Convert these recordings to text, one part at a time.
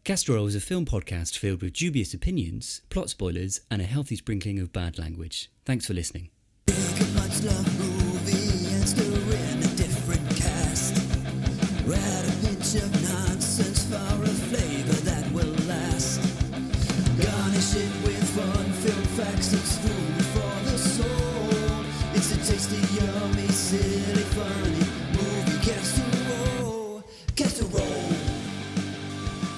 Castor is a film podcast filled with dubious opinions, plot spoilers, and a healthy sprinkling of bad language. Thanks for listening.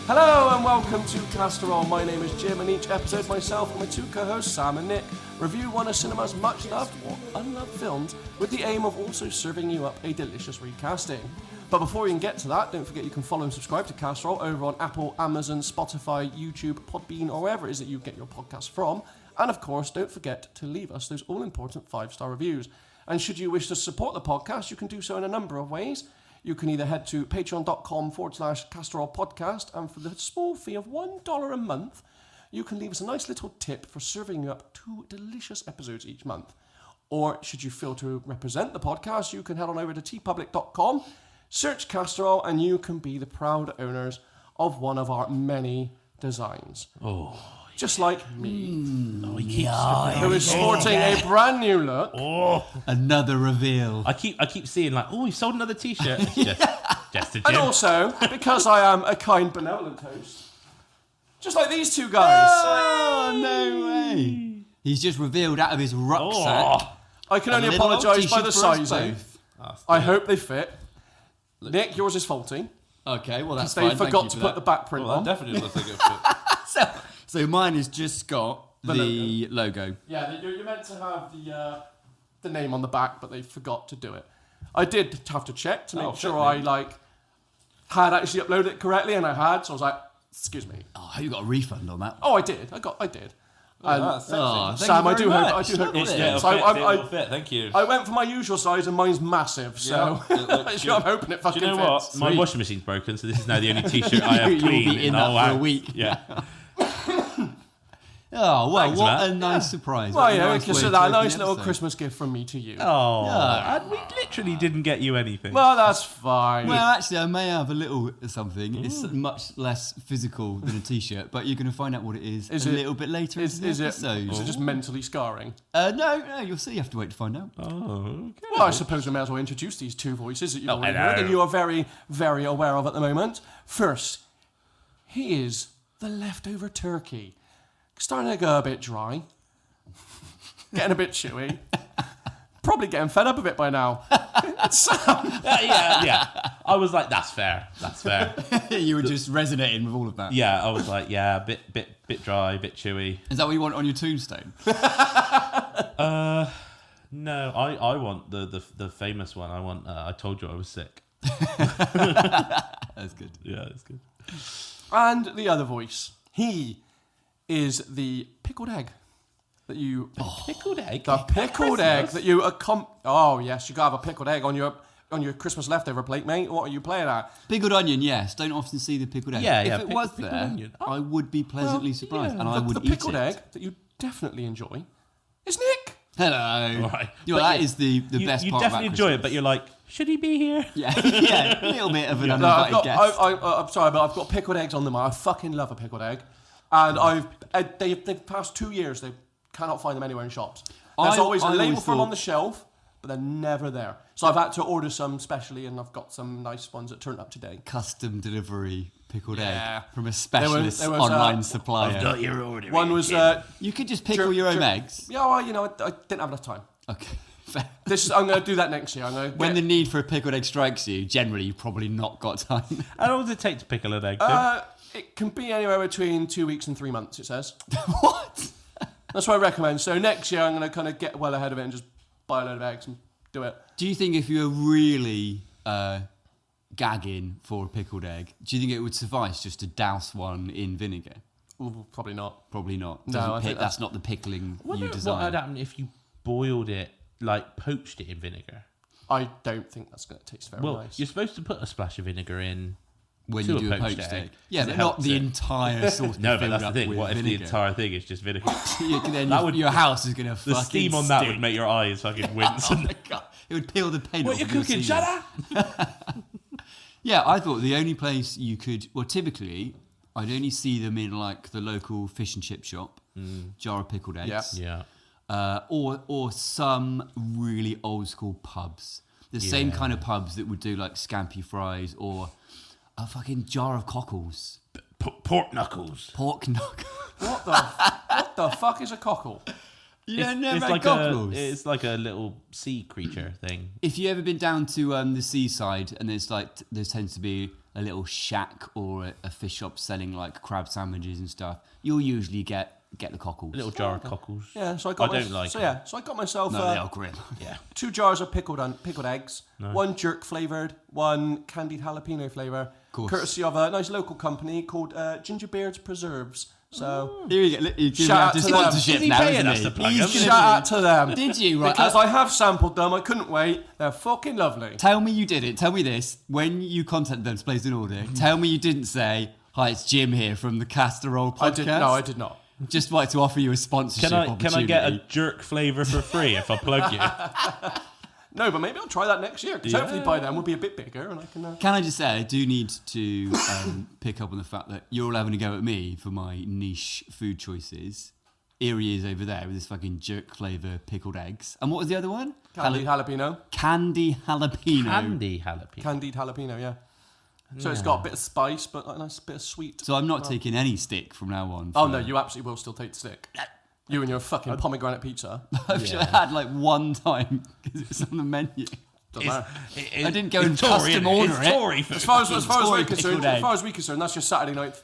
Hello and welcome to Castor. My name is Jim, and each episode myself and my two co-hosts Sam and Nick review one of cinema's much loved or unloved films with the aim of also serving you up a delicious recasting. But before we can get to that, don't forget you can follow and subscribe to Castor over on Apple, Amazon, Spotify, YouTube, Podbean, or wherever it is that you get your podcasts from. And of course, don't forget to leave us those all-important 5-star reviews. And should you wish to support the podcast, you can do so in a number of ways. You can either head to patreon.com/castorpodcast, and for the small fee of $1 a month, you can leave us a nice little tip for serving you up 2 delicious episodes each month. Or should you feel to represent the podcast, you can head on over to tpublic.com, search Castor, and you can be the proud owners of one of our many designs. Oh. Just like me, Who is sporting a brand new look. Another reveal. I keep seeing like, oh, he sold another T-shirt. It's just a Jim. And also, because I am a kind, benevolent host, just like these two guys. Oh, no way. He's just revealed out of his rucksack. I can only little apologise by t-shirt the for us sizing. both. I hope they fit. Nick, yours is faulty. Okay, well that's They fine. forgot to put the back print Well, on. that definitely looks like it fit. So mine has just got the logo. Yeah, you're meant to have the name on the back, but they forgot to do it. I did have to check to make sure I had actually uploaded it correctly, and I had. So I was like, "Excuse me." Oh, you got a refund on that. Oh, I did. I did. Thank Sam, you I do very hope. I much. do hope Lovely. it's It'll fit. fit. Thank you. I went for my usual size, and mine's massive. So I'm hoping it fucking Do you know fits. what? My washing machine's broken, so this is now the only T-shirt I have You'll clean be in the that whole for a house. week. Yeah. Oh, well, Thanks, what Matt. a nice surprise. Well, What a yeah, nice way consider to that a open nice the little episode. Christmas gift from me to you. Oh, Yeah. and we literally didn't get you anything. Well, that's fine. Well, actually, I may have a little something. It's much less physical than a T-shirt, but you're going to find out what it is, a little bit later in the episode. Is it just mentally scarring? No, you'll see. You have to wait to find out. okay. Well, I suppose we may as well introduce these two voices that you've already hello. heard and you are very, very aware of at the moment. First, he is the leftover turkey. Starting to go a bit dry. Getting a bit chewy. Probably getting fed up of it by now. Sam. Yeah. I was like, that's fair. You were just resonating with all of that. Yeah, I was like, yeah, bit dry, bit chewy. Is that what you want on your tombstone? No, I want the famous one. I want. I told you I was sick. That's good. Yeah, that's good. And the other voice. He is the pickled egg that you... Pickled egg? The pickled egg that you... Oh, yes, you got to have a pickled egg on your Christmas leftover plate, mate. What are you playing at? Pickled onion, yes. Don't often see the pickled egg. Yeah, if yeah, it was pickled there, onion. I would be pleasantly surprised, and I would the eat pickled it. egg that you definitely enjoy is Nick. Hello. Right. You know, that is the best you part definitely about enjoy it, Christmas. but you're like, should he be here? Yeah, a little bit of an No, uninvited guest. I'm sorry, but I've got pickled eggs on them. I fucking love a pickled egg. And they've past 2 years, they cannot find them anywhere in shops. There's always a label for them on the shelf, but they're never there. So I've had to order some specially, and I've got some nice ones that turned up today. Custom delivery pickled Yeah. egg from a specialist there was, online supplier. Got your order. One was... You could just pickle your own eggs. Yeah, well, I didn't have enough time. Okay. Fair. I'm going to do that next year. When the need for a pickled egg strikes you, generally you've probably not got time. How long does it take to pickle an egg? It can be anywhere between 2 weeks and 3 months, it says. What? That's what I recommend. So next year I'm going to kind of get well ahead of it and just buy a load of eggs and do it. Do you think if you were really gagging for a pickled egg, do you think it would suffice just to douse one in vinegar? Ooh, probably not. Probably not. No, I think that's not the pickling you What would desire. happen if you boiled it, like poached it in vinegar? I don't think that's going to taste very Well, nice. you're supposed to put a splash of vinegar in when to you do a poached poached egg. egg. Yeah, 'Cause but it not helps the it. entire sauce. No, but filled that's the up thing. with What if the vinegar. entire thing is just vinegar? Then That would- your house is going to The fucking steam on that would stink. make your eyes fucking wince. Oh my God. It would peel the paint What off you of your cooking? ceiling. Shut up! Yeah, I thought the only place you could... Well, typically, I'd only see them in like the local fish and chip shop, jar of pickled eggs. Yeah. Or some really old school pubs. The same kind of pubs that would do like scampi fries or a fucking jar of cockles. Pork knuckles. Pork knuckles. What the fuck is a cockle? It's like a little sea creature thing. If you ever been down to the seaside and there tends to be a little shack or a fish shop selling like crab sandwiches and stuff, you'll usually get the cockles. A little jar of cockles. Yeah, so I got So I got myself No, they are grim. Yeah. 2 jars of pickled eggs, one jerk flavoured, one candied jalapeno flavour, courtesy of a nice local company called Gingerbeard's Preserves. So Here you go. You're Shout gonna out have to sponsorship them. now, Is he paying isn't us he? to plug He's them? gonna shout out to them. Did you? Right. Because I have sampled them. I couldn't wait. They're fucking lovely. Tell me you did it. Tell me this. When you contacted them to place an order, tell me you didn't say, "Hi, it's Jim here from the Castor podcast." I did not. Just like to offer you a sponsorship Can I opportunity. get a jerk flavour for free if I plug you? No, but maybe I'll try that next year. Because hopefully by then we'll be a bit bigger and I can... Can I just say, I do need to pick up on the fact that you're all having a go at me for my niche food choices. Here he is over there with this fucking jerk flavour pickled eggs. And what was the other one? Candied jalapeno. Candy jalapeno. Candy jalapeno. Candied jalapeno, yeah. So it's got a bit of spice, but a nice bit of sweet. So I'm not taking any stick from now on. Oh no, you absolutely will still take the stick. You and your fucking pomegranate pizza. I've had like one time because it was on the menu. Doesn't matter. I didn't go and custom order it. Tory food. As far as Tory we're concerned, pickled as egg. far as we're concerned, that's your Saturday night.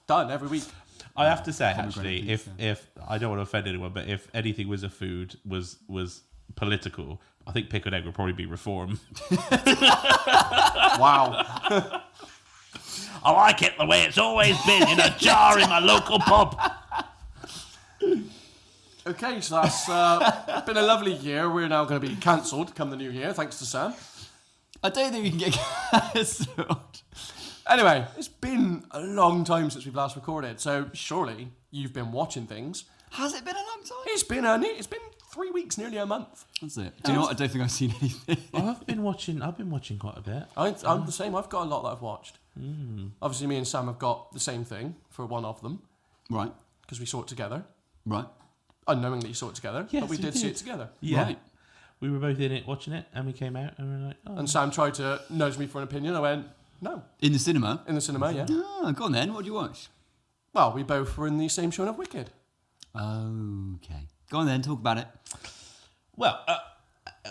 Done every week. I have to say, actually, pizza. if I don't want to offend anyone, but if anything was a food was political, I think pickled egg would probably be reform. Wow. I like it the way it's always been, in a jar in my local pub. Okay, so that's been a lovely year. We're now going to be cancelled come the new year, thanks to Sam. I don't think we can get cancelled. Anyway, it's been a long time since we've last recorded, so surely you've been watching things. Has it been a long time? It's been 3 weeks, nearly a month. That's it. Do you know what? I don't think I've seen anything. I've been watching quite a bit. I'm the same. I've got a lot that I've watched. Obviously, me and Sam have got the same thing for one of them Right. because we saw it together. Right. Unknowingly saw it together, Yes, but we we did see did. it together. Yeah. Right. We were both in it, watching it, and we came out, and we were like, oh. And Sam tried to nudge me for an opinion. I went, no. In the cinema? In the cinema, yeah. Oh, go on then. What did you watch? Well, we both were in the same showing of Wicked. Okay. Go on then. Talk about it. Well,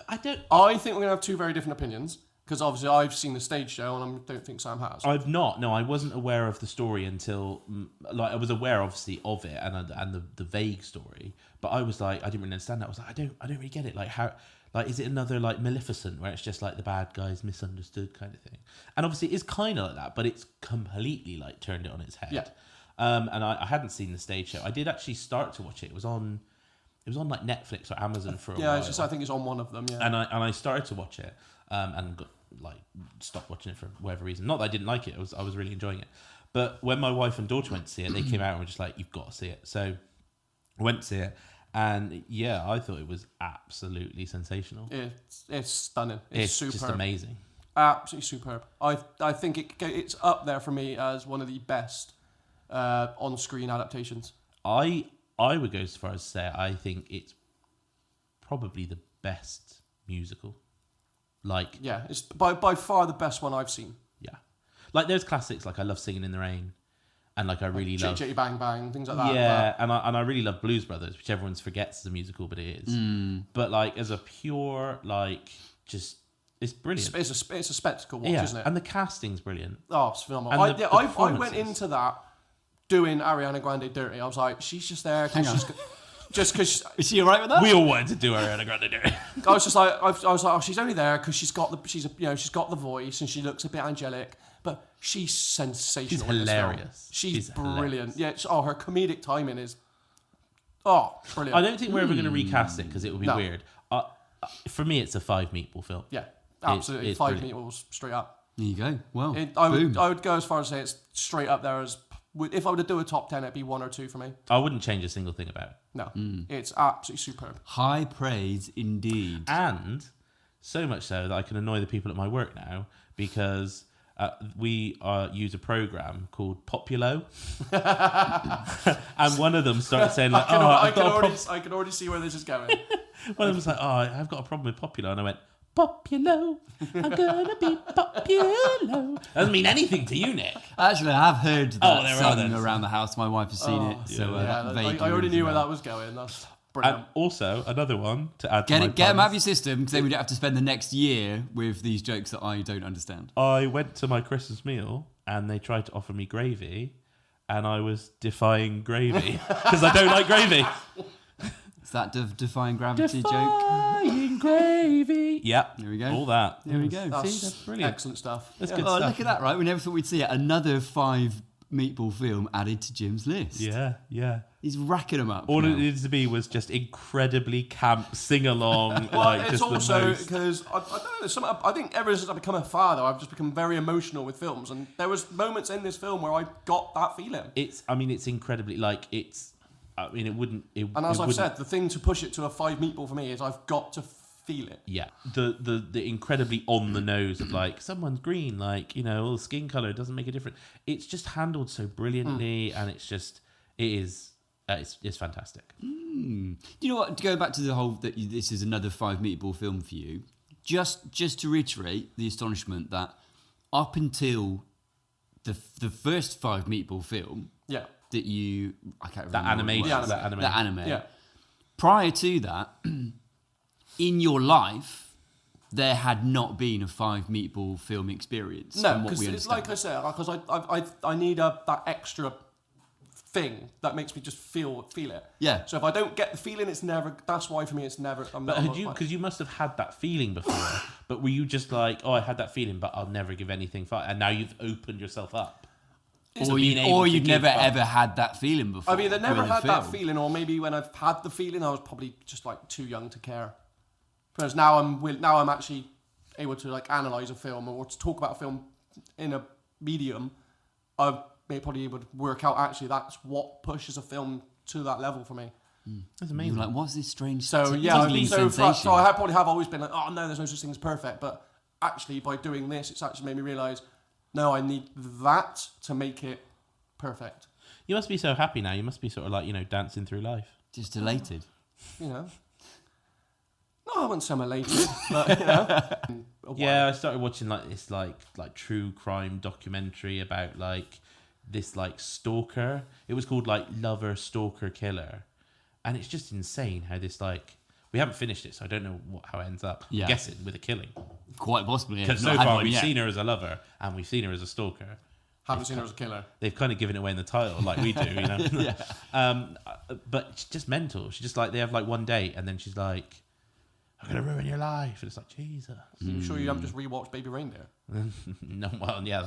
I don't... I think we're going to have 2 very different opinions because obviously I've seen the stage show and I don't think Sam has. I've not. No, I wasn't aware of the story until, like, I was aware obviously of it and the vague story, but I was like, I didn't really understand that. I was like, I don't really get it. Like, how, like, is it another like Maleficent where it's just like the bad guys misunderstood kind of thing? And obviously it's kind of like that, but it's completely like turned it on its head. Yeah. And I hadn't seen the stage show. I did actually start to watch it. It was on like Netflix or Amazon for a while. Yeah, it's just, I think it's on one of them, yeah. And I started to watch it, and got, like, stopped watching it for whatever reason. Not that I didn't like it. I was really enjoying it. But when my wife and daughter went to see it, they came out and were just like, "You've got to see it." So I went to see it, and yeah, I thought it was absolutely sensational. It's stunning. It's superb. Just amazing. Absolutely superb. I think it's up there for me as one of the best on-screen adaptations. I would go as far as to say I think it's probably the best musical. Like, Yeah, it's by far the best one I've seen. yeah, like there's classics like I love Singing in the Rain, and like I really love Chitty Bang Bang, things like that. Yeah, and I really love Blues Brothers, which everyone forgets is a musical, but it is. But like as a pure like just it's brilliant. It's a spectacle watch, Yeah, isn't it? and the casting's brilliant. Oh, it's phenomenal. And the I went performances. into that doing Ariana Grande dirty. I was like, she's just there because because Is she alright with that? We all wanted to do Ariana Grande. I was just like, I was like, oh, she's only there because she's got the voice and she looks a bit angelic, but she's sensational. She's in this film. hilarious. She's She's brilliant. hilarious. Yeah, her comedic timing is brilliant. I don't think we're ever going to recast it because it would be No. weird. For me, it's a 5 meatball film. Yeah, absolutely. it's 5 brilliant. meatballs straight up. There you go. Well, I boom. would go as far as say it's straight up there as if I were to do a top 10, it'd be 1 or 2 for me. I wouldn't change a single thing about it. No, it's absolutely superb. High praise indeed. And so much so that I can annoy the people at my work now because we use a program called Populo, and one of them started saying like, I can already see where this is going. One of them was like, I've got a problem with Populo, and I went, Populo, I'm gonna be Populo. Doesn't mean anything to you, Nick. Actually, I have heard that there are sung those. around the house. My wife has seen it, so that vaguely I already rings knew a where bell. that was going. That's brilliant. And also another one to add. to my Get them out of puns. your system, because then we don't have to spend the next year with these jokes that I don't understand. I went to my Christmas meal and they tried to offer me gravy, and I was defying gravy because I don't like gravy. Is that defying gravity joke? Defying gravy. Yep. There we go. All that. There we go. That's that's brilliant. excellent stuff. That's Yeah. good Oh, stuff. look at that, right? We never thought we'd see it. Another 5 meatball film added to Jim's list. Yeah, yeah. He's racking them up. All now. it needed to be was just incredibly camp, sing along, Well, like it's just the also most. because I don't know. I think ever since I've become a father, I've just become very emotional with films, and there was moments in this film where I got that feeling. It's incredibly like it's. I mean, it wouldn't. And as I've said, the thing to push it to a 5 meatball for me is I've got to feel it. Yeah, the incredibly on the nose of like someone's green, like all the skin color doesn't make a difference. It's just handled so brilliantly, and it's fantastic. You know what? Going back to the whole that this is another 5 meatball film for you. Just to reiterate the astonishment that up until the first 5 meatball film Yeah. that you I can't That remember what it animation, was. that anime. Yeah. Prior to that, in your life, there had not been a 5 meatball film experience. No, from what because we it's understand. like I said, because I need that extra thing that makes me just feel it. Yeah. So if I don't get the feeling, it's never. That's why for me, it's never. But because you must have had that feeling before, but were you just like, I had that feeling, but I'll never give anything for it, and now you've opened yourself up? Or you'd never ever had that feeling before. I've either never with a had that film. feeling, or maybe when I've had the feeling, I was probably just like too young to care. Whereas now I'm actually able to like analyze a film or to talk about a film in a medium. I've probably able to work out actually that's what pushes a film to that level for me. That's You're amazing. like, what's this strange So yeah, tingly so sensation? I probably have always been like, oh no, there's no such thing as perfect. But actually, by doing this, it's actually made me realise, no, I need that to make it perfect. You must be so happy now. You must be sort of like dancing through life. Just elated. No, I wouldn't say I'm elated, but Yeah, I started watching like this like true crime documentary about like this like stalker. It was called like Lover Stalker Killer, and it's just insane how this like we haven't finished it, so I don't know how it ends up. Yeah. I'm guessing with a killing, Quite possibly. because so far we've seen her as a lover and we've seen her as a stalker. haven't seen her as a killer. They've kind of given it away in the title, like we do, But it's just mental. She's just like, they have like one date, and then she's like, "I'm gonna ruin your life," and it's like, Jesus. I'm sure you haven't just rewatched Baby Reindeer. No, well, yeah,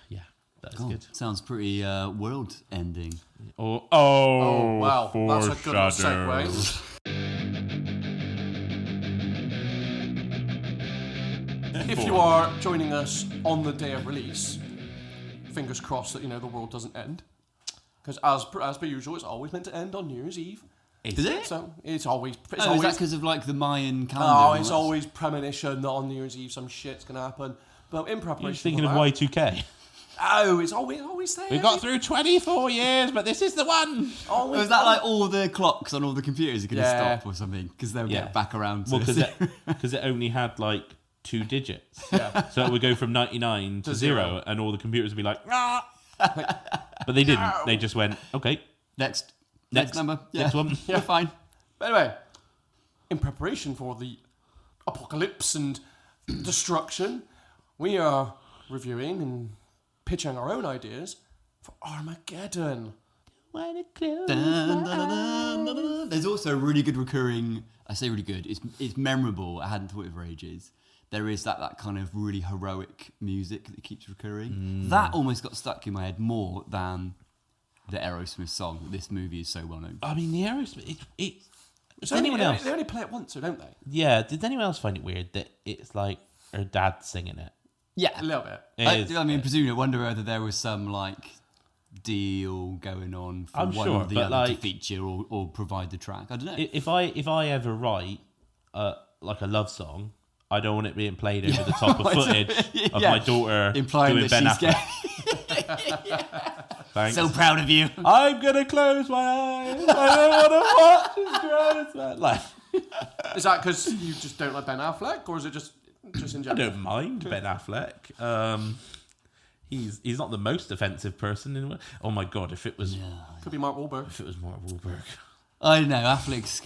yeah, that's good. Sounds pretty world-ending. Oh wow, that's a good segue. If you are joining us on the day of release, fingers crossed that the world doesn't end, because as per usual, it's always meant to end on New Year's Eve. Is it? So it's always. It's Is always that because of like the Mayan calendar? oh, and it's all that? always premonition that on New Year's Eve some shit's gonna happen. But in preparation, You're thinking for of that, Y2K. Oh, it's always there. We got through 24 years, but this is the one. Always Was that like all the clocks on all the computers are going to Yeah. stop or something? Because they'll Yeah. get back around to Well, because it only had like 2 digits. Yeah. So it would go from 99 to 0, and all the computers would be like, ah. But they didn't. They just went, okay, next Next. number. Next one. We're fine. But anyway, in preparation for the apocalypse and destruction, we are reviewing and pitching our own ideas for Armageddon. Dun, dun, dun, dun, dun, dun. There's also a really good recurring. I say really good. It's memorable. I hadn't thought it for ages. There is that kind of really heroic music that keeps recurring. That almost got stuck in my head more than the Aerosmith song that this movie is so well known for. I mean, the Aerosmith. It's Did anyone else? They only play it once, so don't they? Yeah. Did anyone else find it weird that it's like her dad singing it? Yeah, A little bit. It is- I mean, presumably, I wonder whether there was some like deal going on for I'm one sure, or the but, other to like, feature or provide the track. I don't know. If I ever write like a love song, I don't want it being played over the top of footage of Yeah. my daughter Implying doing that Ben she's Affleck. Thanks. So proud of you. I'm gonna close my eyes. I don't want to watch. It's gross, man. Like, Is that because you just don't like Ben Affleck, or is it just in I general? don't mind Ben Affleck. He's not the most offensive person in. Oh my god! If it was Could be Mark Wahlberg. if it was Mark Wahlberg, I don't know. Affleck's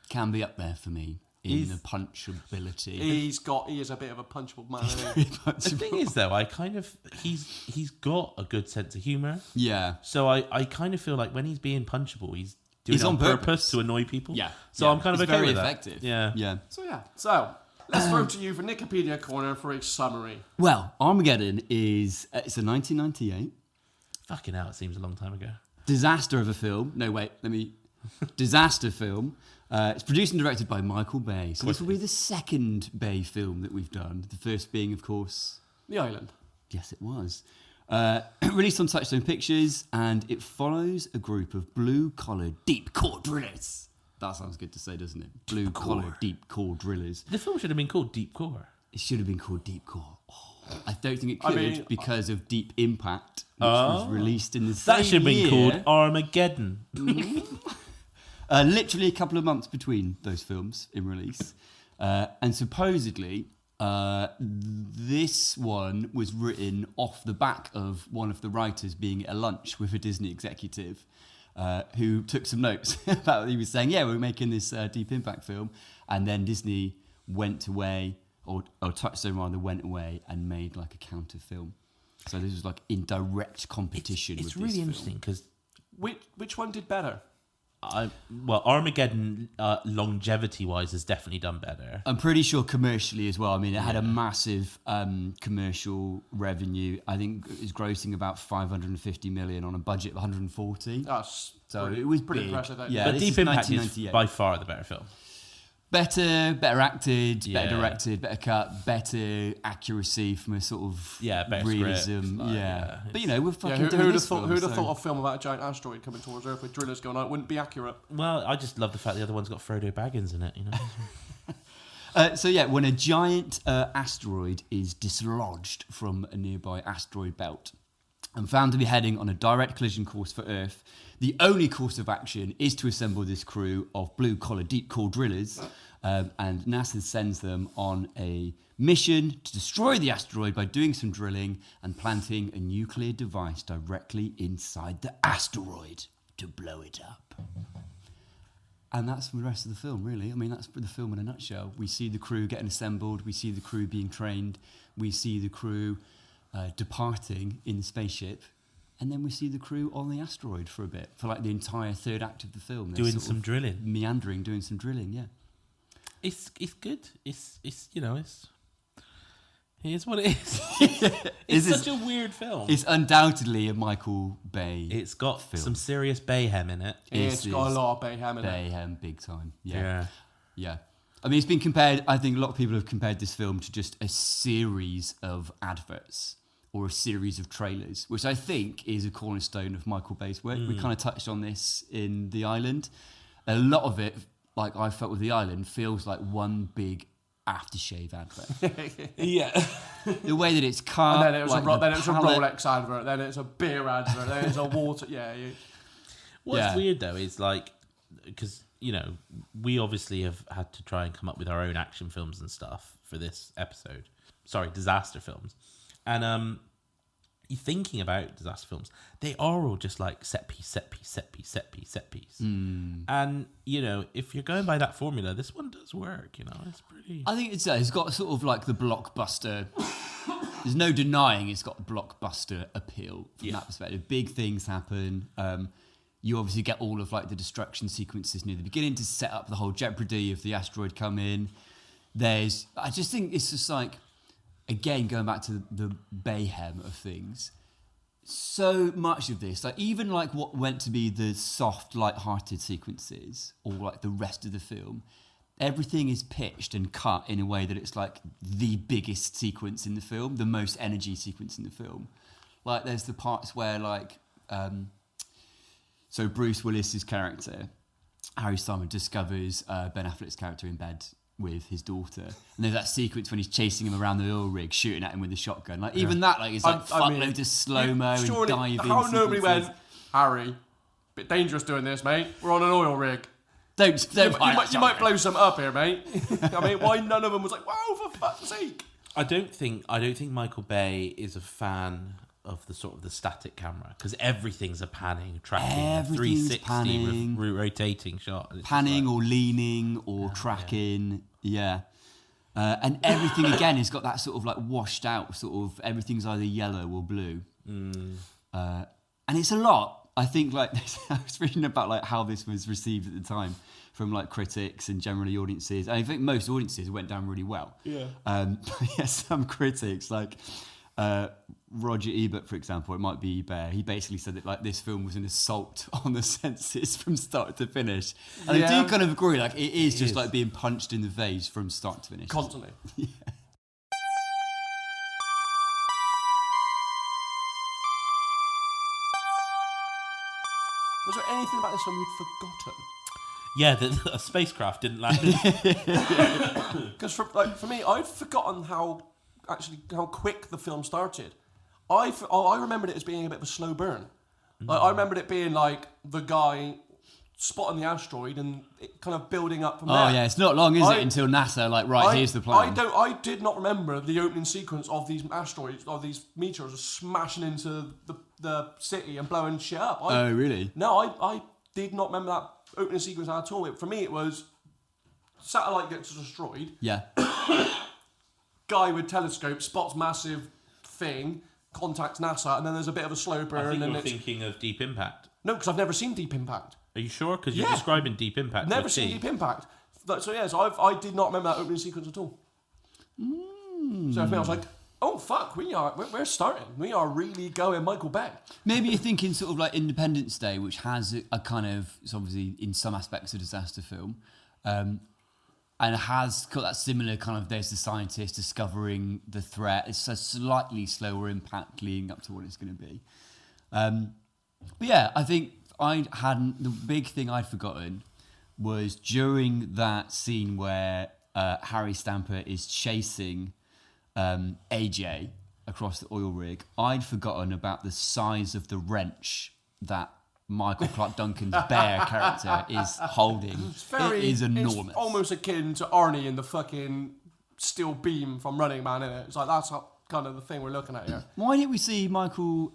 can be up there for me in He's- the punchability. He is a bit of a punchable man. Isn't he? the thing is though, I kind of he's got a good sense of humor. Yeah. So I kind of feel like when he's being punchable, he's doing He's it on on purpose purpose. to annoy people. Yeah. So Yeah. I'm kind of It's okay very with effective. that. Yeah. Yeah. So let's throw to you for Wikipedia corner for a summary. Well, Armageddon is it's a 1998 Fucking hell! It seems a long time ago. disaster of a film. No, wait, disaster film. It's produced and directed by Micheal Bay. So this will be the second Bay film that we've done. The first being, of course, The Island. yes, it was. Released on Touchstone Pictures, and it follows a group of blue-collar, deep-core drillers. That sounds good to say, doesn't it? Blue-collar, deep-core drillers. The film should have been called Deep Core. It should have been called Deep Core. Oh, I don't think it could because of Deep Impact, which was released in the same That should have been year. called Armageddon. Literally a couple of months between those films in release. And supposedly, this one was written off the back of one of the writers being at a lunch with a Disney executive who took some notes about he was saying, yeah, we're making this Deep Impact film. And then Disney went away, or Touchstone rather, went away and made like a counter film. So this was like in direct competition with It's this really film. interesting because Which one did better? Armageddon, longevity-wise, has definitely done better. I'm pretty sure commercially as well. I mean, it had a massive commercial revenue. I think it was grossing about 550 million on a budget of 140. That's So it was pretty big. impressive. Yeah, But this Deep is Impact is 1998. by far the better film. Better acted, Yeah. better directed, better cut, better accuracy from a sort of Better realism. script, like, yeah. it's- But you know, we're fucking Yeah, doing who'd have this thought? film, Who'd have so- thought a film about a giant asteroid coming towards Earth with drillers going on wouldn't be accurate? Well, I just love the fact the other one's got Frodo Baggins in it, you know? So yeah, when a giant asteroid is dislodged from a nearby asteroid belt and found to be heading on a direct collision course for Earth, the only course of action is to assemble this crew of blue-collar, deep-core drillers, and NASA sends them on a mission to destroy the asteroid by doing some drilling and planting a nuclear device directly inside the asteroid to blow it up. And that's the rest of the film, really. I mean, that's the film in a nutshell. We see the crew getting assembled. We see the crew being trained. We see the crew departing in the spaceship. And then we see the crew on the asteroid for a bit, for like the entire third act of the film. They're Doing sort some of drilling. Meandering, doing some drilling, yeah. It's good. It's here's what it is. It's such a weird film. It's undoubtedly a Micheal Bay. It's got film. some serious Bayhem in it. It's got a lot of Bayhem in it. Bayhem, big time. Yeah. Yeah. I mean, it's been compared, I think a lot of people have compared this film to just a series of adverts or a series of trailers, which I think is a cornerstone of Micheal Bay's work. We kind of touched on this in The Island. A lot of it, like I felt with The Island, feels like one big aftershave advert. Yeah. The way that it's cut, And then it was, like then it was a palette. Rolex advert, then it's a beer advert, then it's a water... Yeah, What's Yeah. weird though is like, because we obviously have had to try and come up with our own action films and stuff for this episode. Sorry, disaster films, and you're thinking about disaster films, they are all just like set piece. And if you're going by that formula, this one does work. It's pretty. I think it's got sort of like the blockbuster. There's no denying it's got blockbuster appeal from that perspective. Big things happen. You obviously get all of like the destruction sequences near the beginning to set up the whole jeopardy of the asteroid coming. I just think it's just like, again, going back to the Bayhem of things. So much of this, like even like what went to be the soft, light-hearted sequences, or like the rest of the film, everything is pitched and cut in a way that it's like the biggest sequence in the film, the most energy sequence in the film. Like there's the parts where like, so Bruce Willis's character, Harry Simon, discovers Ben Affleck's character in bed with his daughter, and there's that sequence when he's chasing him around the oil rig, shooting at him with the shotgun. Like even that, like, is like fuckloads of slow mo and diving. How nobody sequences. went, Harry, bit dangerous doing this, mate. We're on an oil rig. Don't You might blow some up here, mate. I mean, why none of them was like, whoa, for fuck's sake. I don't think Micheal Bay is a fan of the sort of the static camera, because everything's a panning, tracking, a 360 panning. rotating shot. It's Panning or leaning or tracking, and everything again has got that sort of like washed out sort of, everything's either yellow or blue, and it's a lot. I think, like, I was reading about like how this was received at the time from like critics and generally audiences. I think most audiences went down really well. But some critics like Roger Ebert, for example, it might be Ebert. He basically said that like this film was an assault on the senses from start to finish. And I do kind of agree. Like it is just like being punched in the face from start to finish. Constantly. Yeah. Was there anything about this film you'd forgotten? Yeah, that a spacecraft didn't land. Because for me, I'd forgotten how quick the film started. I remembered it as being a bit of a slow burn. Like, I remembered it being like the guy spotting the asteroid and it kind of building up from there. Oh yeah, it's not long, is it, until NASA here's the plan. I did not remember the opening sequence of these asteroids, of these meteors just smashing into the city and blowing shit up. Oh really? No, I did not remember that opening sequence at all. For me, it was satellite gets destroyed. Yeah. Guy with telescope spots massive thing, contacts NASA, and then there's a bit of a slow burn. I think and you're thinking of Deep Impact. No, because I've never seen Deep Impact. Are you sure? Because you're describing Deep Impact. Never seen Deep Impact. So I did not remember that opening sequence at all. So I was like, oh fuck, we're starting. We are really going Micheal Bay. Maybe you're thinking sort of like Independence Day, which has a kind of, it's obviously in some aspects a disaster film, and has got that similar kind of, there's the scientist discovering the threat. It's a slightly slower impact leading up to what it's going to be. But yeah, I think the big thing I'd forgotten was during that scene where Harry Stamper is chasing AJ across the oil rig. I'd forgotten about the size of the wrench that Michael Clark Duncan's bear character is holding. It is enormous. It's almost akin to Arnie in the fucking steel beam from Running Man, isn't it? It's like, that's kind of the thing we're looking at here. Why didn't we see Michael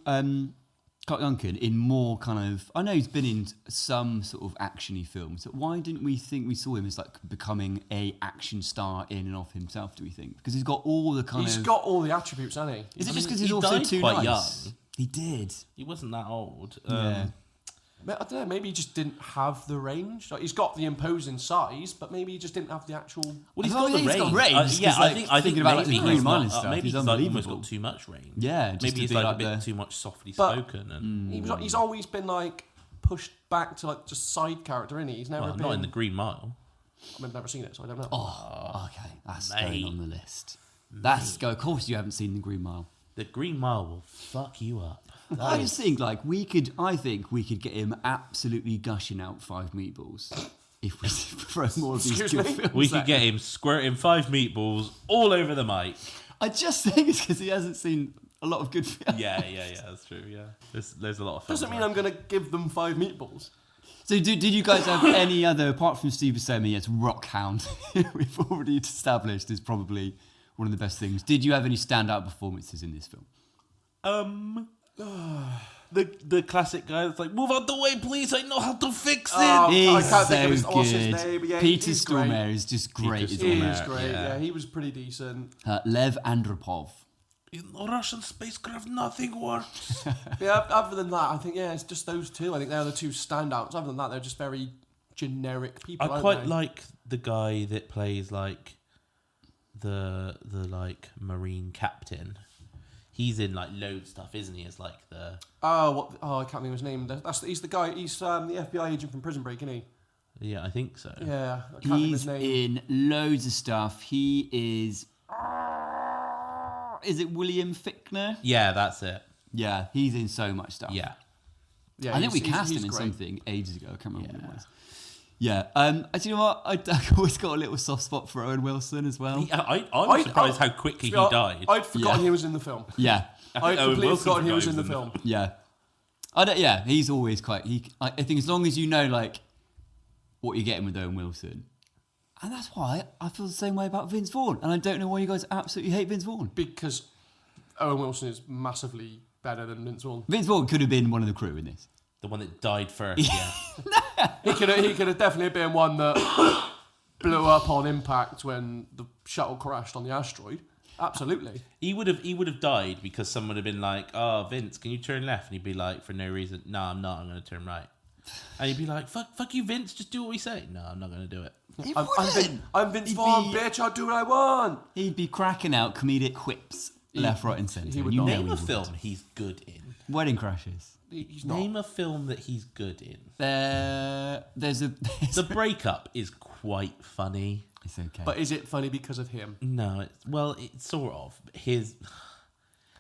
Clark Duncan in more kind of... I know he's been in some sort of action-y films, but why didn't we think we saw him as like becoming a action star in and of himself, do we think? Because he's got all the kind of... He's got all the attributes, hasn't he? Is it just because he's also died too quite nice? young. He did. He wasn't that old. Yeah. I don't know, maybe he just didn't have the range. Like, he's got the imposing size, but maybe he just didn't have the actual... Well, he's Oh, got the yeah, he's got range. range, Yeah, 'cause, I like, think thinking about, like, maybe the Green he's Mile not- and stuff, maybe he's he's like almost unbelievable. got too much range. Yeah, just maybe to he's be like a like bit the- too much softly But- spoken. And He's always been, like, pushed back to, like, just side character, isn't he? He's never well, been... not in the Green Mile. I've never seen it, so I don't know. Oh, okay. That's Mate. going on the list. Of course you haven't seen The Green Mile. The Green Mile will fuck you up. I just think, like, I think we could get him absolutely gushing out 5 meatballs if we throw more of these Excuse good me? films We at could get him squirting 5 meatballs all over the mic. I just think it's because he hasn't seen a lot of good films. Yeah, that's true. Yeah, there's a lot of. Doesn't mean I'm going to give them 5 meatballs. So did you guys have any other, apart from Steve Buscemi, it's Rockhound, we've already established is probably one of the best things. Did you have any standout performances in this film? The classic guy that's like, move out the way, please. I know how to fix it. Oh, He's I can't so think of what's his good. name, but yeah, Peter he's great. Stormare is just great. Peter as He well. is great, yeah. yeah. He was pretty decent. Lev Andropov. In a Russian spacecraft, nothing works. Yeah, other than that, I think, yeah, it's just those two. I think they're the two standouts. Other than that, they're just very generic people, I aren't quite they? like the guy that plays like the like marine captain. He's in like loads of stuff, isn't he? As like the I can't remember his name. He's the guy. He's the FBI agent from Prison Break, isn't he? yeah, I think so. Yeah, I can't remember his He's name. in loads of stuff. He is... Is it William Fichtner? Yeah, that's it. Yeah, he's in so much stuff. Yeah. Yeah, I think we he's cast him in great. something ages ago. I can't remember what it was. Yeah. Do you know what? I always got a little soft spot for Owen Wilson as well. I'm surprised how quickly he died. I'd forgotten he was in the film. Yeah. I'd completely forgotten he was in the film. Yeah. He's always quite... I think as long as you know, like, what you're getting with Owen Wilson. And that's why I feel the same way about Vince Vaughan. And I don't know why you guys absolutely hate Vince Vaughan. Because Owen Wilson is massively better than Vince Vaughan. Vince Vaughan could have been one of the crew in this. The one that died first, yeah. He could have definitely been one that blew up on impact when the shuttle crashed on the asteroid. Absolutely. He would have died because someone would have been like, "Oh, Vince, can you turn left?" And he'd be like, for no reason, "No, I'm not. I'm going to turn right." And he'd be like, "Fuck you, Vince. Just do what we say." "No, I'm not going to do it." I'm Vince Vaughan, bitch. I'll do what I want. He'd be cracking out comedic quips left, right, and centre. He would Name a film he's good in. Wedding Crashers. He's not. Name a film that he's good in. The Breakup is quite funny. It's okay. But is it funny because of him? No, it's sort of. He's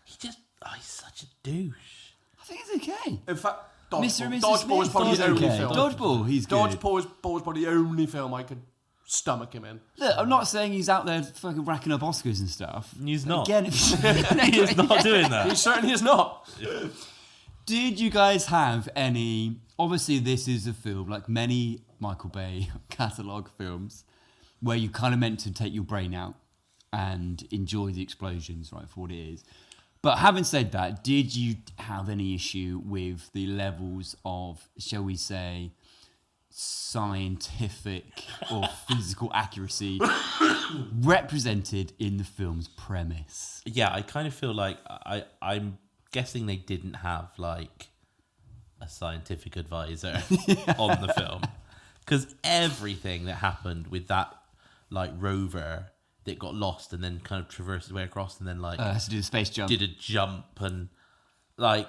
such a douche. I think it's okay. In fact, Mr. and Mrs. Dodgeball was Smith, probably his only film. Dodgeball, he's good. Dodgeball was probably the only film I could stomach him in. Look, I'm not saying he's out there fucking racking up Oscars and stuff. He's not. Again, He's not doing that. He certainly is not. Did you guys have any... Obviously, this is a film, like many Michael Bay catalogue films, where you kind of meant to take your brain out and enjoy the explosions, right, for what it is. But having said that, did you have any issue with the levels of, shall we say, scientific or physical accuracy represented in the film's premise? Yeah, I kind of feel like I'm guessing they didn't have like a scientific advisor on the film, because everything that happened with that like rover that got lost and then kind of traversed its way across and then like has to do the space jump. Did a jump and like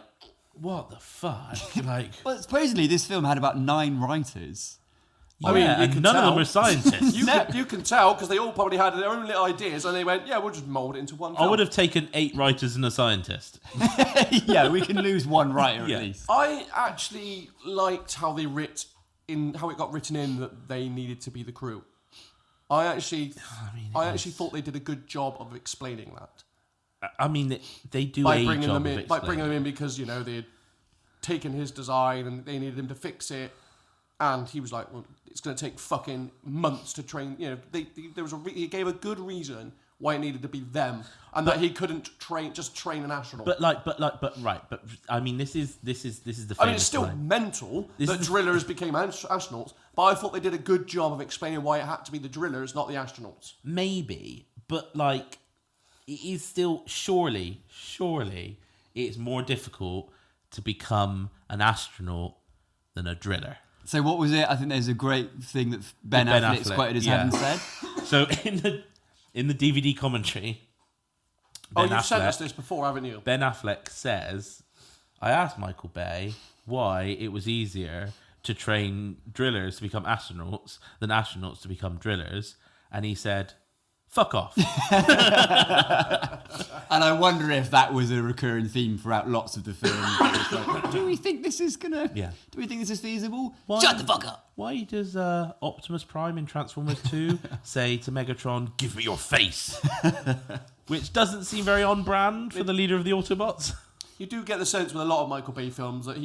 what the fuck? Like, well, supposedly this film had about 9 writers. Yeah, I mean, and none of them were scientists. You can tell because they all probably had their own little ideas and they went, yeah, we'll just mould it into one film. I would have taken 8 writers and a scientist. Yeah, we can lose one writer Yeah. at least. I actually liked how it got written in that they needed to be the crew. I actually thought they did a good job of explaining that. I mean, they do by a bringing job them in, of by bringing explaining. them in because they had taken his design and they needed him to fix it, and he was like, "Well, it's going to take fucking months to train." He gave a good reason why it needed to be them, and that he couldn't train an astronaut. But I mean, this is the. I mean, it's still line. mental that drillers became astronauts, but I thought they did a good job of explaining why it had to be the drillers, not the astronauts. Maybe, but like, it is still surely it's more difficult to become an astronaut than a driller. So what was it? I think there's a great thing that Ben Affleck's quoted as having said. So in the DVD commentary, You've sent us this before, haven't you? Ben Affleck says, "I asked Michael Bay why it was easier to train drillers to become astronauts than astronauts to become drillers, and he said, fuck off." And I wonder if that was a recurring theme throughout lots of the film. It's like, do we think this is gonna? Yeah. Do we think this is feasible? Why- Shut the fuck up. Why does Optimus Prime in Transformers 2 say to Megatron, "Give me your face"? Which doesn't seem very on brand for the leader of the Autobots. You do get the sense with a lot of Michael Bay films that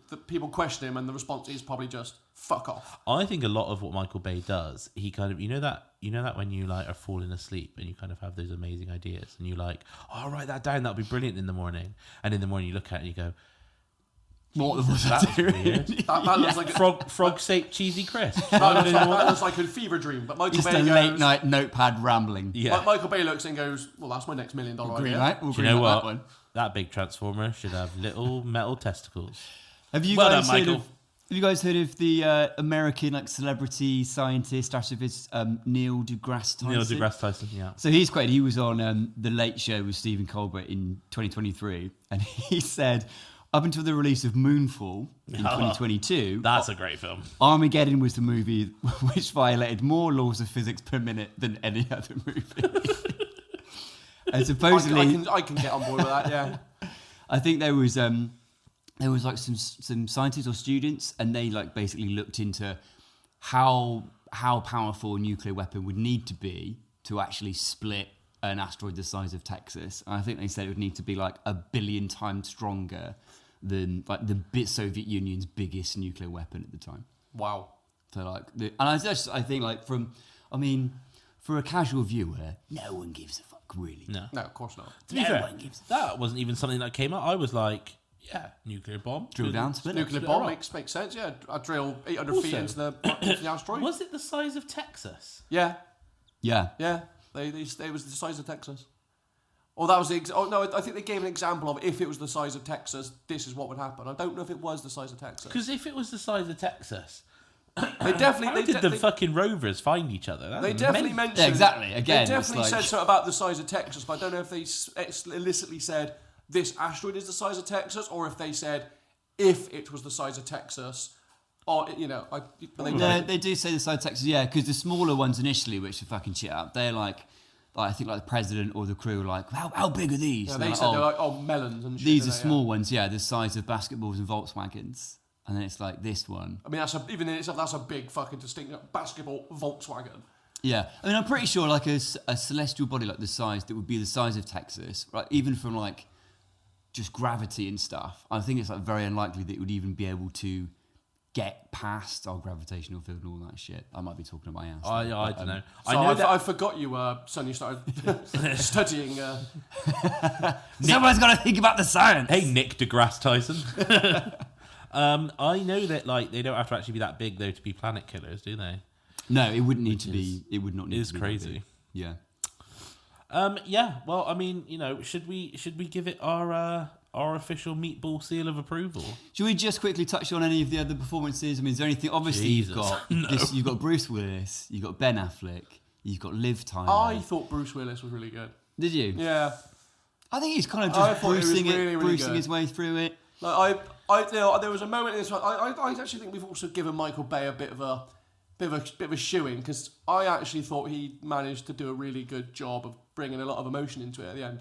that people question him and the response is probably just fuck off. I think a lot of what Michael Bay does, he kind of, you know that when you like are falling asleep and you kind of have those amazing ideas and you like, "Oh, write that down, that'll be brilliant in the morning." And in the morning you look at it and you go, What was "That's that? weird." That looks like Frog-shaped cheesy crisp. that looks like a fever dream. But Michael Just Bay a goes, late night notepad rambling. Yeah. Michael Bay looks and goes, "Well, that's my next $1 million Green idea." light. We'll Do you know green light what? that one. That big transformer should have little metal testicles. Have you Well guys done, heard Michael. of? Have you guys heard of the American celebrity scientist, astrophysicist Neil deGrasse Tyson? Neil deGrasse Tyson, yeah. So he's quite. He was on The Late Show with Stephen Colbert in 2023, and he said, up until the release of Moonfall in 2022, That's a great film. Armageddon was the movie which violated more laws of physics per minute than any other movie. And supposedly, I can get on board with that. Yeah. I think there was like some scientists or students, and they like basically looked into how powerful a nuclear weapon would need to be to actually split an asteroid the size of Texas. And I think they said it would need to be like 1 billion times stronger than like the Soviet Union's biggest nuclear weapon at the time. Wow. So like, I think like for a casual viewer, no one gives a fuck really. No, of course not. To be fair, that wasn't even something that came up. I was like, yeah, nuclear bomb. Drill down, split it. Nuclear bomb makes sense, yeah. I drill 800 feet into the asteroid. Was it the size of Texas? Yeah. Yeah. Yeah. It was the size of Texas. Or that was the... I think they gave an example of if it was the size of Texas, this is what would happen. I don't know if it was the size of Texas. Because if it was the size of Texas... They definitely... How did the fucking rovers find each other? They definitely mentioned... Yeah, exactly. Again, they definitely said something about the size of Texas, but I don't know if they explicitly said this asteroid is the size of Texas, or if they said if it was the size of Texas, or they do say the size of Texas, yeah, because the smaller ones initially, which are fucking shit up, they're like I think like the president or the crew are like, how big are these? Yeah, and they said they're like melons and shit. These are small ones, yeah, the size of basketballs and Volkswagens. And then it's like this one. I mean, even in itself, that's a big fucking distinct basketball Volkswagen. Yeah, I mean, I'm pretty sure like a celestial body like the size that would be the size of Texas, right? Even from like just gravity and stuff, I think it's like very unlikely that it would even be able to get past our gravitational field and all that shit. I might be talking about my ass. I don't know. I forgot you, son. You started studying. Someone's got to think about the science. Hey, Nick deGrasse Tyson. I know that like they don't have to actually be that big though to be planet killers, do they? No, it wouldn't need to be. It would not need to be. It is crazy. Yeah. Yeah. Well, I mean, should we give it our official meatball seal of approval? Should we just quickly touch on any of the other performances? I mean, is there anything? Obviously, Jesus. You've got Bruce Willis, you've got Ben Affleck, you've got Liv Tyler. I thought Bruce Willis was really good. Did you? Yeah. I think he's kind of just bruising his way through it. Like there was a moment in this one. I actually think we've also given Micheal Bay a bit of a shoe-in, because I actually thought he managed to do a really good job of bringing a lot of emotion into it at the end.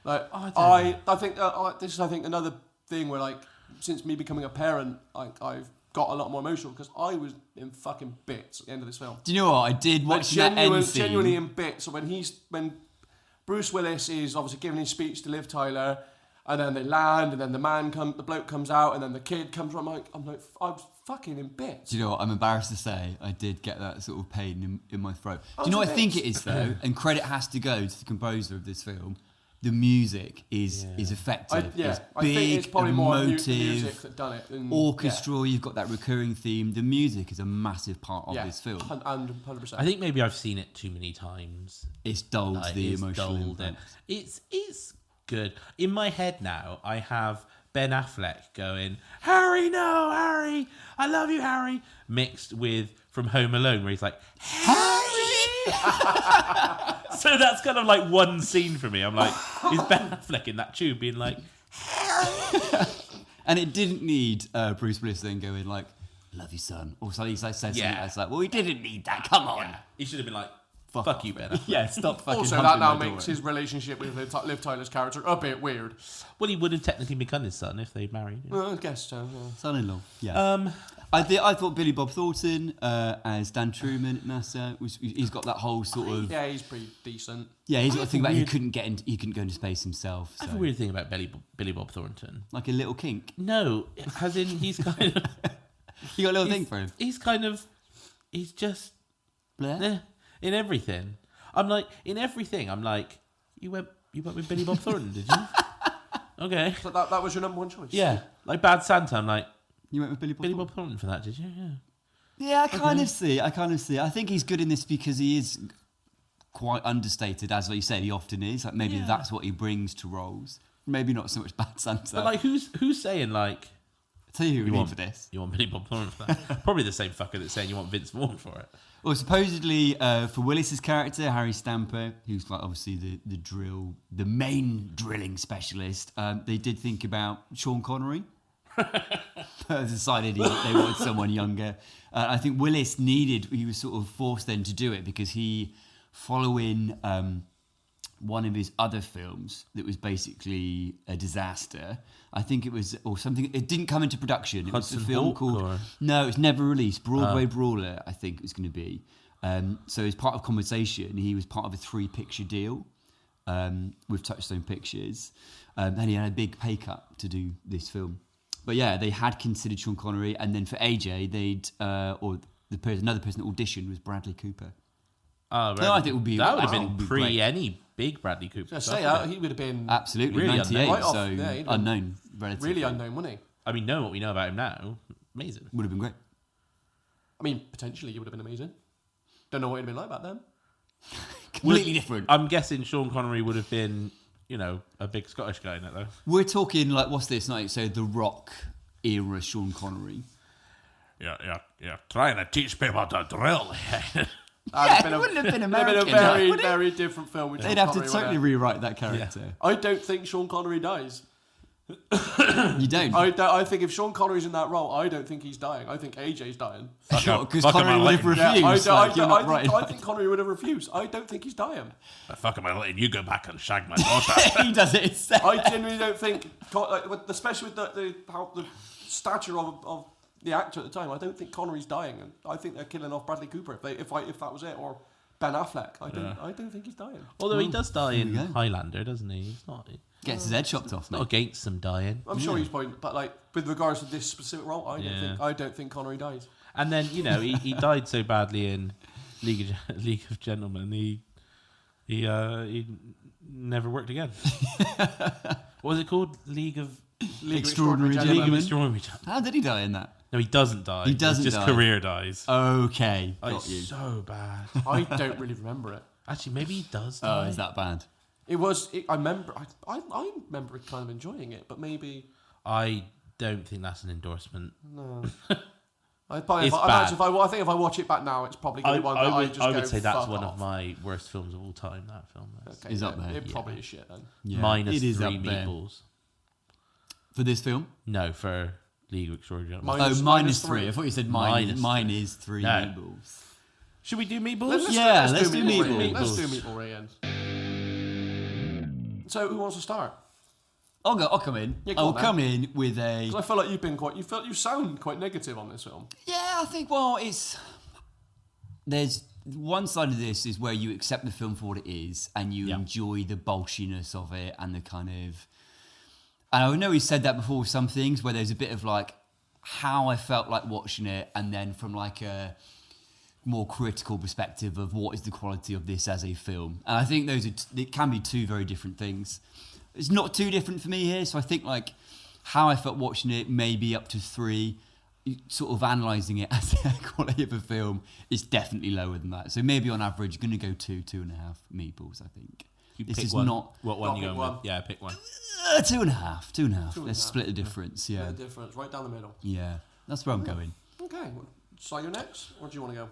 Like I think this is another thing where like since me becoming a parent, I've got a lot more emotional because I was in fucking bits at the end of this film. Do you know what I did? Watching that end scene, genuinely in bits. So when Bruce Willis is obviously giving his speech to Liv Tyler, and then they land, and then the bloke comes out, and then the kid comes. I'm was fucking in bits. Do you know what? I'm embarrassed to say I did get that sort of pain in my throat. Do you know what I think it is though? And credit has to go to the composer of this film. The music is effective. It's big, I think it's probably more emotive, music that done it. Orchestral. You've got that recurring theme. The music is a massive part of this film. 100%. I think maybe I've seen it too many times. It's dulled the emotional impact. It's good. In my head now, I have Ben Affleck going, Harry, no, Harry, I love you, Harry, mixed with from Home Alone, where he's like, Harry! So that's kind of like one scene for me. I'm like, is Ben Affleck in that tube being like, Harry? And it didn't need Bruce Willis then going like, love you, son. Or so he said something that's like, well, he didn't need that, come on. Yeah. He should have been like, fuck you, Ben Affleck. Yeah, stop fucking Also, that now makes his relationship with Liv Tyler's character a bit weird. Well, he would have technically become his son if they'd married. Yeah. Well, I guess so. Yeah. Son-in-law. Yeah. I thought Billy Bob Thornton as Dan Truman at NASA he's got that whole sort of. Yeah, he's pretty decent. Yeah, he's got a thing about he couldn't go into space himself. So. I have a weird thing about Billy Bob Thornton. Like a little kink. No, as in he's kind of. You got a little thing for him. He's just. Bleh. In everything. I'm like, you went with Billy Bob Thornton, did you? Okay. So that was your number one choice? Yeah. Like Bad Santa, I'm like, you went with Billy Bob Thornton for that, did you? Yeah. Yeah, I kind of see. I think he's good in this because he is quite understated, as you said, he often is. Like maybe that's what he brings to roles. Maybe not so much Bad Santa. But like, who's saying like? I'll tell you who we need for this. You want Billy Bob Thornton for that? Probably the same fucker that's saying you want Vince Vaughan for it. Well, supposedly for Willis's character, Harry Stamper, who's like obviously the main drilling specialist, they did think about Sean Connery. Decided they wanted someone younger. I think Willis he was sort of forced then to do it because following one of his other films that was basically a disaster. I think it was, or something, it didn't come into production. It was a Hudson film Hawk, called, or? no, it was never released, Broadway Brawler, I think it was going to be. So as part of Conversation, he was part of a 3-picture deal with Touchstone Pictures. And he had a big pay cut to do this film. But yeah, they had considered Sean Connery, and then for AJ, another person that auditioned was Bradley Cooper. Oh, No, I think it would be that would have wow. been Would be pre great. any big Bradley Cooper. I stuff, say wouldn't it? he would have been Absolutely, Really 98, unknown. Right off, so yeah, he'd been unknown, relatively. really unknown, wouldn't he? I mean, knowing what we know about him now, amazing. Would have been great. I mean, potentially he would have been amazing. Don't know what it'd been like back then. Completely different. I'm guessing Sean Connery would have been, a big Scottish guy in it though. We're talking like, what's this? Like, so the Rock era Sean Connery. Yeah. Trying to teach people to drill. It wouldn't have been American. It'd have been a would it? very different film. With They'd Sean have to Connery, totally wouldn't rewrite that character. it? I don't think Sean Connery dies. You don't? I think if Sean Connery's in that role, I don't think he's dying. I think AJ's dying. Sure, because fuck am Connery I would have letting- refused. I think Connery would have refused. I don't think he's dying. The fuck am I letting you go back and shag my daughter? He does it instead. I genuinely don't think, especially with the stature of the actor at the time, I don't think Connery's dying. And I think they're killing off Bradley Cooper if that was it, or Ben Affleck. I don't think he's dying. Although he does die in There we go. Highlander, doesn't he? He's not Gets his head chopped off, not mate. against him dying. I'm sure he's probably, but like with regards to this specific role, Yeah. I don't think Connery dies. And then he died so badly in League of Gentlemen. He never worked again. What was it called? League of Extraordinary Extraordinary Gentlemen. Gentlemen. How did he die in that? No, he doesn't die. He doesn't His die. career dies. Okay, Oh, got you. it's so bad. I don't really remember it. Actually, maybe he does Oh, die. is that bad? It was. I remember. I remember kind of enjoying it, but maybe I don't think that's an endorsement. no. I think It's bad. if I watch it back now, it's probably going to be one that I would go, say that's "Fuck one off." of my worst films of all time. That film is. Okay, Is up there, It yeah. probably is shit then. Yeah, Minus it is 3 up there. meatballs. For this film? No, for League of Extraordinary Gentlemen. Minus- Oh, minus -3. three. I thought you said Minus mine three. is 3 No. meatballs. Should we do meatballs? Let's do Ray. meatballs. Let's do meatball Ray ends. So who wants to start? I'll come in. Yeah, go I'll on, then. come in with a... 'Cause I feel like you sound quite negative on this film. Yeah, I think, there's one side of this is where you accept the film for what it is and you enjoy the bolshiness of it and the kind of... And I know he said that before with some things where there's a bit of like how I felt like watching it and then from like a more critical perspective of what is the quality of this as a film. And I think it can be two very different things. It's not too different for me here, so I think like how I felt watching it maybe up to 3, sort of analysing it as a quality of a film is definitely lower than that. So maybe on average, going to go 2.5 meatballs, I think. This Pick is one. not... What one you pick going one. with? Yeah, pick one. 2.5. 2.5. Two and Let's a half. split the difference, yeah. The difference, right down the middle. Yeah, that's where I'm going. Okay. Well, so you're next, or do you want to go?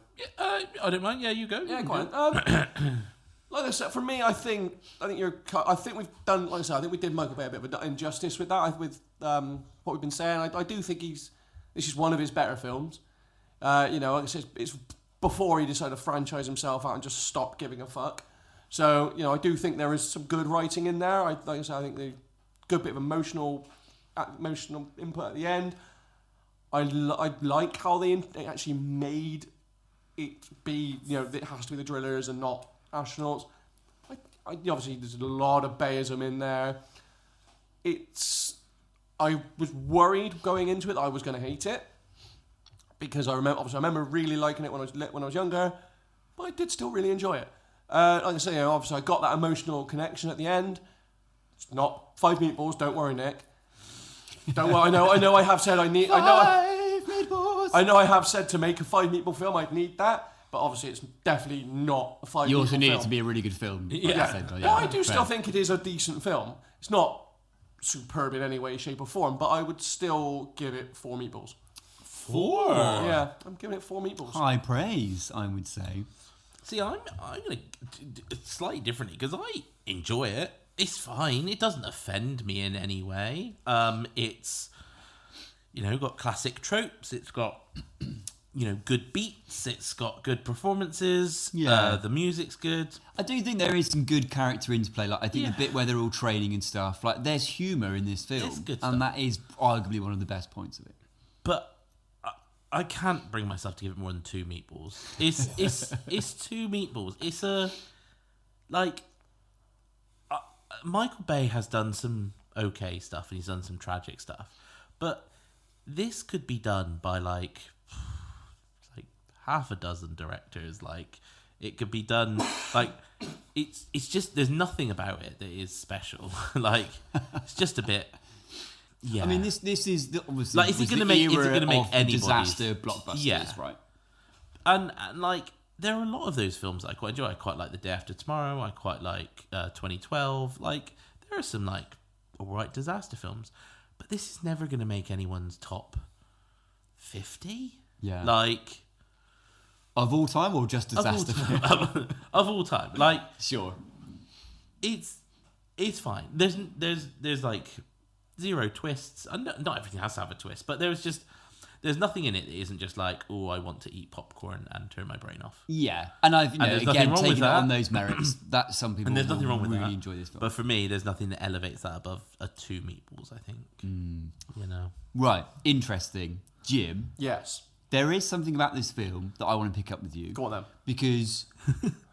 I don't mind. Yeah, you go. Yeah, You go can on. go. Like I said, for me, I think we've done. Like I said, I think we did Michael Bay a bit of an injustice with that. With what we've been saying, I do think this is one of his better films. Like I said, it's before he decided to franchise himself out and just stop giving a fuck. So I do think there is some good writing in there. Like I said, I think the good bit of emotional input at the end. I like how they actually made it be, it has to be the drillers and not astronauts. Obviously, there's a lot of Bayism in there. I was worried going into it that I was going to hate it because I remember really liking it when I was younger, but I did still really enjoy it. Like I say, obviously I got that emotional connection at the end. It's not 5 meatballs. Don't worry, Nick. Don't worry. I know. I have said I need. I know I have said to make a 5 meatball film, I'd need that, but obviously it's definitely not a 5 meatball film. You also need it to be a really good film. like Yeah. I said, but Well, I do fair. still think it is a decent film. It's not superb in any way, shape or form, but I would still give it 4 meatballs. 4. Yeah, I'm giving it 4 meatballs. High praise, I would say. See, I'm going to slightly differently because I enjoy it. It's fine. It doesn't offend me in any way. It's got classic tropes. It's got good beats. It's got good performances. Yeah. The music's good. I do think there is some good character interplay. Like I think the bit where they're all training and stuff. Like there's humour in this film, It's good and stuff. that is arguably one of the best points of it. But I can't bring myself to give it more than 2 meatballs. It's 2 meatballs. It's Micheal Bay has done some okay stuff and he's done some tragic stuff, but this could be done by like half a dozen directors. Like it could be done like it's just there's nothing about it that is special. Like it's just a bit. Yeah, I mean this is obviously like is it going to make anybody's disaster blockbusters, right? And like there are a lot of those films that I quite enjoy. I quite like The Day After Tomorrow. I quite like 2012. Like there are some like alright disaster films, but this is never going to make anyone's top 50. Yeah, like of all time or just disaster film? Of all time. Like sure, it's fine. There's like zero twists. And not everything has to have a twist, but there's nothing in it that isn't just like, oh, I want to eat popcorn and turn my brain off. Yeah, and I've there's nothing again wrong with taken it that. on those merits. That some people And there's nothing wrong with really that. enjoy this film. But for me, there's nothing that elevates that above a 2 meatballs, I think. Right, interesting, Jim. Yes. There is something about this film that I want to pick up with you. Go on then. Because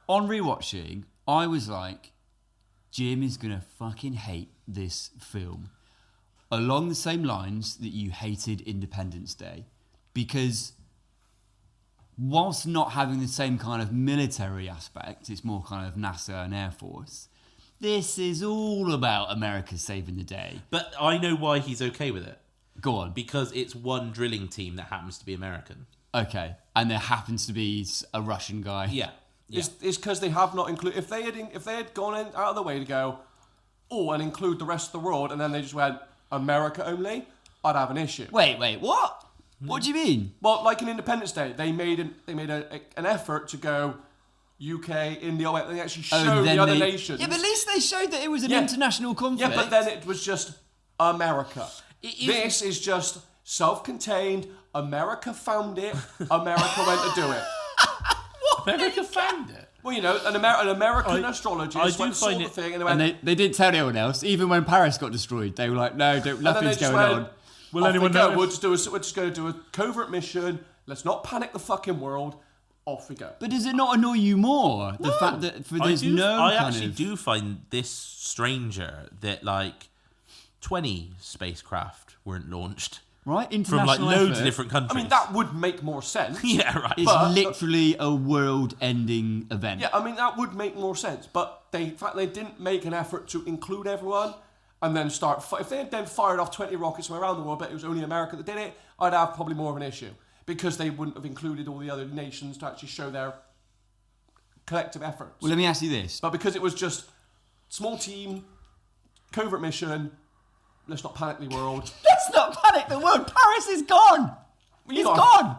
on rewatching, I was like, Jim is going to fucking hate this film. Along the same lines that you hated Independence Day. Because whilst not having the same kind of military aspect, it's more kind of NASA and Air Force, this is all about America saving the day. But I know why he's okay with it. Go on. Because it's one drilling team that happens to be American. Okay. And there happens to be a Russian guy. Yeah. It's because they have not included. If they had gone out of the way to go, and include the rest of the world, and then they just went America only, I'd have an issue. Wait, what? What do you mean? Well, like in Independence Day, they made an effort to go UK, India. They actually showed the other nations. Yeah, but at least they showed that it was an international conflict. Yeah, but then it was just America. This is just self-contained. America found it. America went to do it. America found it. Well, an American astrologist went saw the thing, and they went. They didn't tell anyone else. Even when Paris got destroyed, they were like, "No, nothing's going on." Will anyone know? We're just going to do a covert mission. Let's not panic the fucking world. Off we go. But does it not annoy you more the fact that I actually do find this stranger that like 20 spacecraft weren't launched. Right, from international like loads effort. of different countries. I mean, that would make more sense. Yeah, right. It's literally a world-ending event. Yeah, I mean that would make more sense. But in fact, they didn't make an effort to include everyone, and then start. If they had then fired off 20 rockets from around the world, but it was only America that did it, I'd have probably more of an issue because they wouldn't have included all the other nations to actually show their collective efforts. Well, let me ask you this. But because it was just small team, covert mission. Let's not panic the world. Let's not panic the world. Paris is gone. It's gone.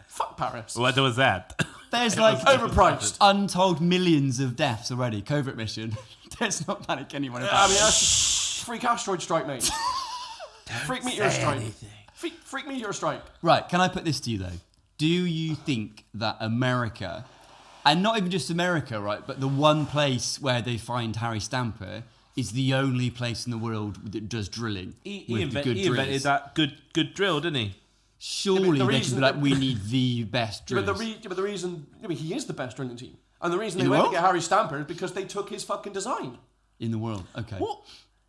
Fuck Paris. What was that? There's like overpriced. Untold millions of deaths already. Covert mission. Let's not panic anyone about I mean, that's just freak asteroid strike, mate. Freak meteor strike. Freak meteor strike. Right, can I put this to you though? Do you think that America, and not even just America, right, but the one place where they find Harry Stamper is the only place in the world that does drilling He with the good invented drillers? that good drill, didn't he? Surely they can be like, we need the best drillers. But the reason he is the best drilling team, and the reason In they the went to world? get Harry Stamper is because they took his fucking design. In the world, okay. What?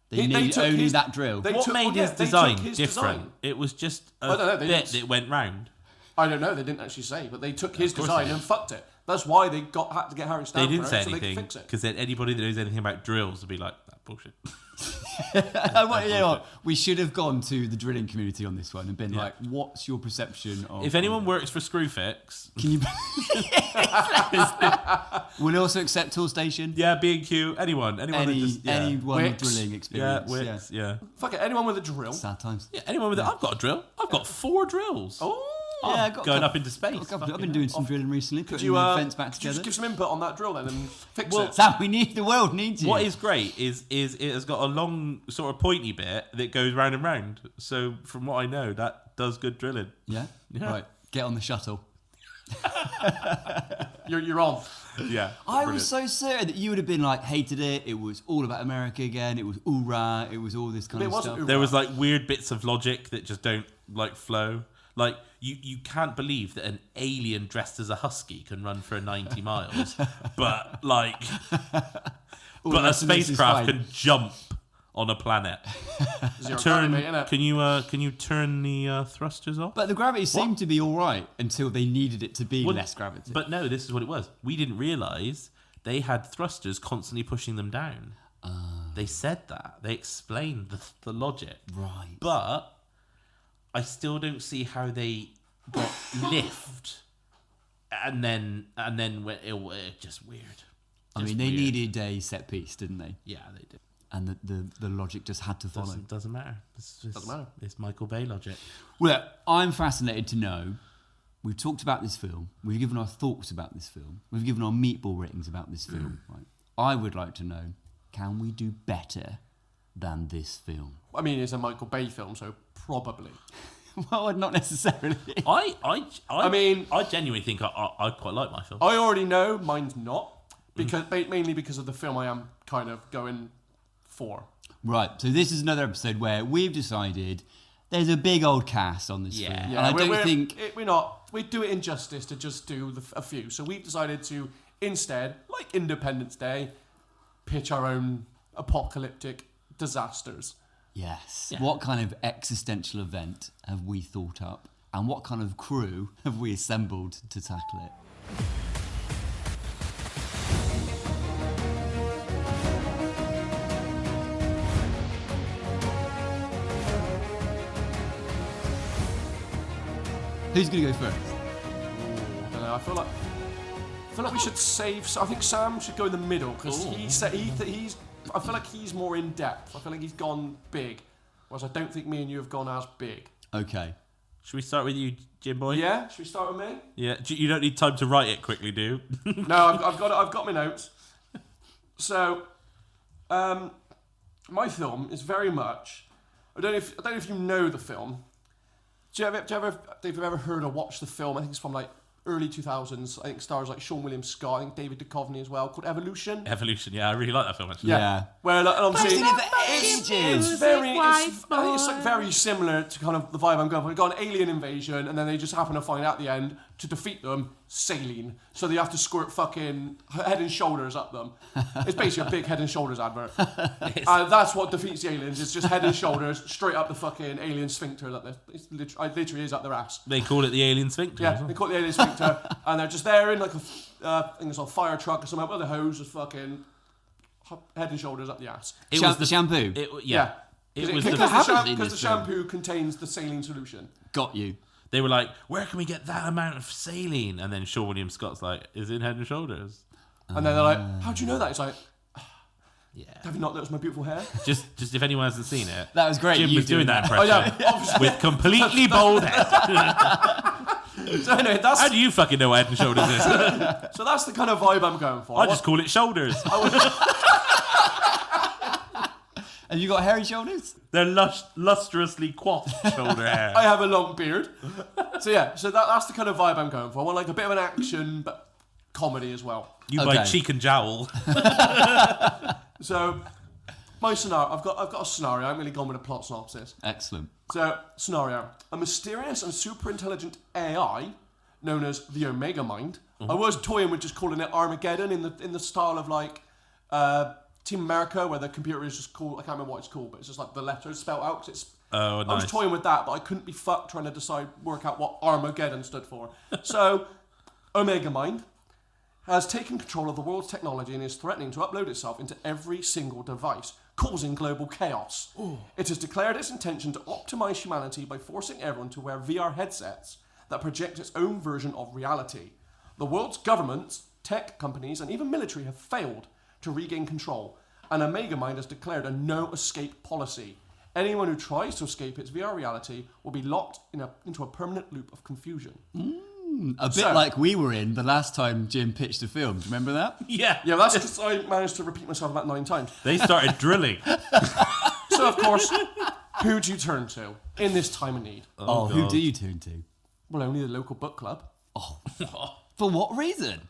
They need took only his- that drill. they What took- made well, his yeah, they design took his different? design. It was just I don't know, a they bit didn't- that went round. I don't know. They didn't actually say, but they took his course design they and fucked it. That's why they had to get Harry They Stamper didn't say so they anything could fix it. because then anybody that knows anything about drills would be like, that bullshit. Well, you know what? We should have gone to the drilling community on this one and been Yeah. like, what's your perception of... If anyone works for Screwfix, Can you... We'll also accept Tool Station. yeah, B&Q, anyone that just, yeah. Anyone with Wix. drilling Yeah, experience. Wix, yeah. Fuck it. Anyone with a drill. Sad times. Yeah, anyone with it. I've got a drill. I've got 4 drills. Oh. Yeah, I got a Going couple- up into space. I've been doing some drilling recently, Could putting you the fence back could you together. just give some input on that drill then and fix it? Sam, the world needs you. What is great is it has got a long sort of pointy bit that goes round and round. So from what I know, that does good drilling. Yeah? Yeah. Right. Get on the shuttle. You're on. Yeah. I was so certain that you would have been like, hated it. It was all about America again. It was hoorah. It was all this kind It of wasn't stuff. There was like weird bits of logic that just don't like flow. Like you can't believe that an alien dressed as a husky can run for 90 miles, but like, All but the a rest of this is spacecraft fine. can jump on a planet. Zero Turn. gravity, mate, innit? Can you turn the thrusters off? But the gravity seemed to be all right until they needed it to be Well, less gravity. But no, this is what it was. We didn't realise they had thrusters constantly pushing them down. They said that. They explained the logic. Right. But I still don't see how they got lift and then it just weird. I mean, they needed a set piece, didn't they? Yeah, they did. And the logic just had to follow. Doesn't matter. Doesn't matter. It's Micheal Bay logic. Well, I'm fascinated to know. We've talked about this film. We've given our thoughts about this film. We've given our meatball ratings about this film. Right? I would like to know: can we do better than this film? I mean, it's a Micheal Bay film, so probably. Well, not necessarily. I mean, I genuinely think I quite like my film. I already know mine's not, because mainly because of the film I am kind of going for. Right. So this is another episode where we've decided there's a big old cast on this film, and I don't think we do it injustice to just do a few. So we've decided to instead, like Independence Day, pitch our own apocalyptic disasters. Yes. Yeah. What kind of existential event have we thought up? And what kind of crew have we assembled to tackle it? Who's going to go first? I don't know. I feel like we should save. I think Sam should go in the middle because he's. I feel like he's more in depth. I feel like he's gone big, whereas I don't think me and you have gone as big. Okay. Should we start with you, Jim Boy? Yeah. Should we start with me? Yeah. You don't need time to write it quickly, do you? No, I've got it. I've got my notes. So, my film is very much. I don't know if you know the film. Do you ever heard or watched the film? I think it's from like early 2000s. I think it stars like Sean William Scott. I think David Duchovny as well. Called Evolution. Evolution. Yeah, I really like that film actually. Yeah. Well, like, obviously, I've seen it for it's very. I think it's like very similar to kind of the vibe I'm going for. We've got an alien invasion, and then they just happen to find out at the end to defeat them saline. So they have to squirt fucking Head and Shoulders up them. It's basically a big Head and Shoulders advert. And that's what defeats the aliens. It's just Head and Shoulders straight up the fucking alien sphincter. That it literally is up their ass. They call it the alien sphincter. Yeah, they call it the alien sphincter, and they're just there in like I think it's a fire truck or something with a hose, just fucking Head and Shoulders up the ass. It was the shampoo. Yeah. It was because the shampoo contains the saline solution. Got you. They were like, where can we get that amount of saline? And then Sean William Scott's like, is it in Head and Shoulders? And then they're like, how'd you know that? It's like, yeah. Have you not noticed my beautiful hair? Just if anyone hasn't seen it. That was great. Jim you was doing that Oh, impression yeah, with completely bald head. So anyway, How do you fucking know what Head and Shoulders is? so that's the kind of vibe I'm going for. I just call it shoulders. Have you got hairy shoulders? They're lustrously coiffed shoulder hair. I have a long beard. So yeah, that's the kind of vibe I'm going for. I want like a bit of an action, but comedy as well. You buy cheek and jowl. So my scenario, I've got a scenario. I'm really going with a plot synopsis. Excellent. So scenario: a mysterious and super intelligent AI known as the Omega Mind. I was toying with just calling it Armageddon in the style of like Team America, where the computer is just called. I can't remember what it's called, but it's just like the letters spelled out. 'Cause it's. Oh, nice. I was toying with that, but I couldn't be fucked trying to work out what Armageddon stood for. So, Omega Mind has taken control of the world's technology and is threatening to upload itself into every single device, causing global chaos. Ooh. It has declared its intention to optimize humanity by forcing everyone to wear VR headsets that project its own version of reality. The world's governments, tech companies, and even military have failed to regain control, and Omega Mind has declared a no-escape policy. Anyone who tries to escape its VR reality will be locked into a permanent loop of confusion. A bit like we were in the last time Jim pitched a film. Do you remember that? Yeah. Yeah, that's because I managed to repeat myself about 9 times. They started drilling. So, of course, who do you turn to in this time of need? Who do you turn to? Well, only the local book club. Oh, for what reason?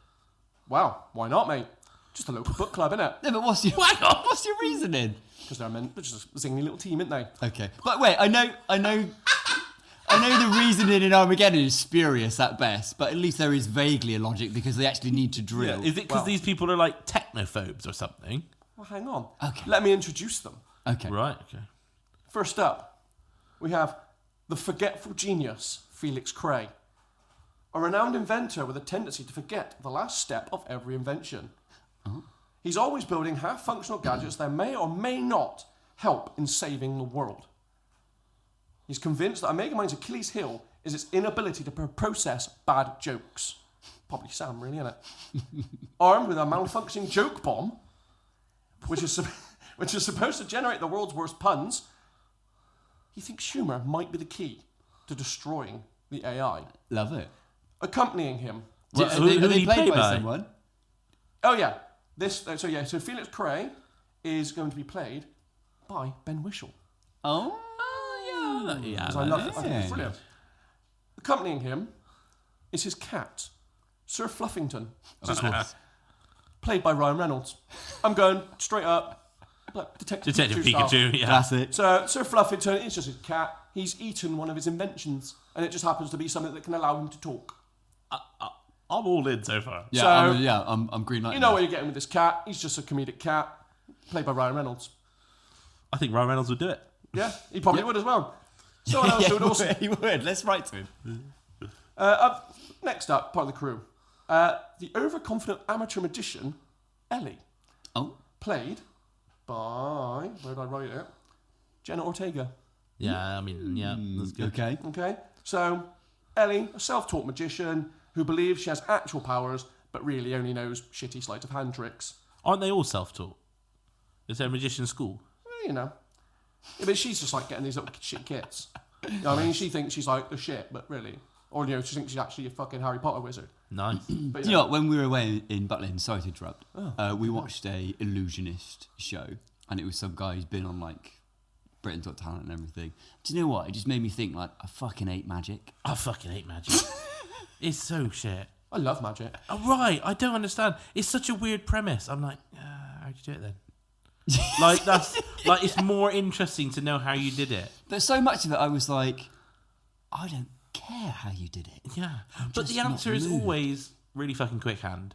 Well, why not, mate? Just a local book club, innit? No, but what's your reasoning? Because they're just a zinging little team, aren't they? Okay, but wait, I know the reasoning in Armageddon is spurious at best, but at least there is vaguely a logic because they actually need to drill. Is it because these people are like technophobes or something? Well, hang on. Okay. Let me introduce them. Okay. Right. Okay. First up, we have the forgetful genius, Felix Cray. A renowned inventor with a tendency to forget the last step of every invention. Oh. He's always building half-functional gadgets that may or may not help in saving the world. He's convinced that Megamind's Achilles heel is its inability to process bad jokes. Probably Sam, really, isn't it? Armed with a malfunctioning joke bomb, which is supposed to generate the world's worst puns, he thinks humour might be the key to destroying the AI. Love it. Accompanying him. Who Are they he played played by by? someone? Oh yeah, so Felix Cray is going to be played by Ben Whishaw. Oh, Yeah. I think it's brilliant. Accompanying him is his cat, Sir Fluffington, played by Ryan Reynolds. I'm going straight up, like Detective Pikachu. style. Yeah. That's it. So Sir Fluffington is just his cat. He's eaten one of his inventions, and it just happens to be something that can allow him to talk. I'm all in so far. Yeah, So- I'm green light. You know what you're getting with this cat. He's just a comedic cat, played by Ryan Reynolds. I think Ryan Reynolds would do it. Yeah, he probably would as well. Someone else who would also... he would. Let's write to him. Next up, part of the crew, the overconfident amateur magician, Ellie, Oh, played by... Where did I write it? Jenna Ortega. Yeah, I mean, yeah, that's good. okay. Okay, so Ellie, a self-taught magician who believes she has actual powers, but really only knows shitty sleight of hand tricks. Aren't they all self-taught? Is there a magician school? Well, you know. Yeah, but she's just like getting these little shit kits. You know what I mean? She thinks she's like the shit, but really... Or, you know, she thinks she's actually a fucking Harry Potter wizard. Nice. But, Do you know what? When we were away in Butlin, sorry to interrupt, we watched a illusionist show, and it was some guy who's been on like Britain's Got Talent and everything. Do you know what? It just made me think like I fucking hate magic. I fucking hate magic. It's so shit. I love magic. Oh, right, I don't understand. It's such a weird premise. I'm like, how'd you do it then? Like that's like it's more interesting to know how you did it. But so much of it, I was like, I don't care how you did it. Yeah, but just the answer not is moved. always really fucking quick hand.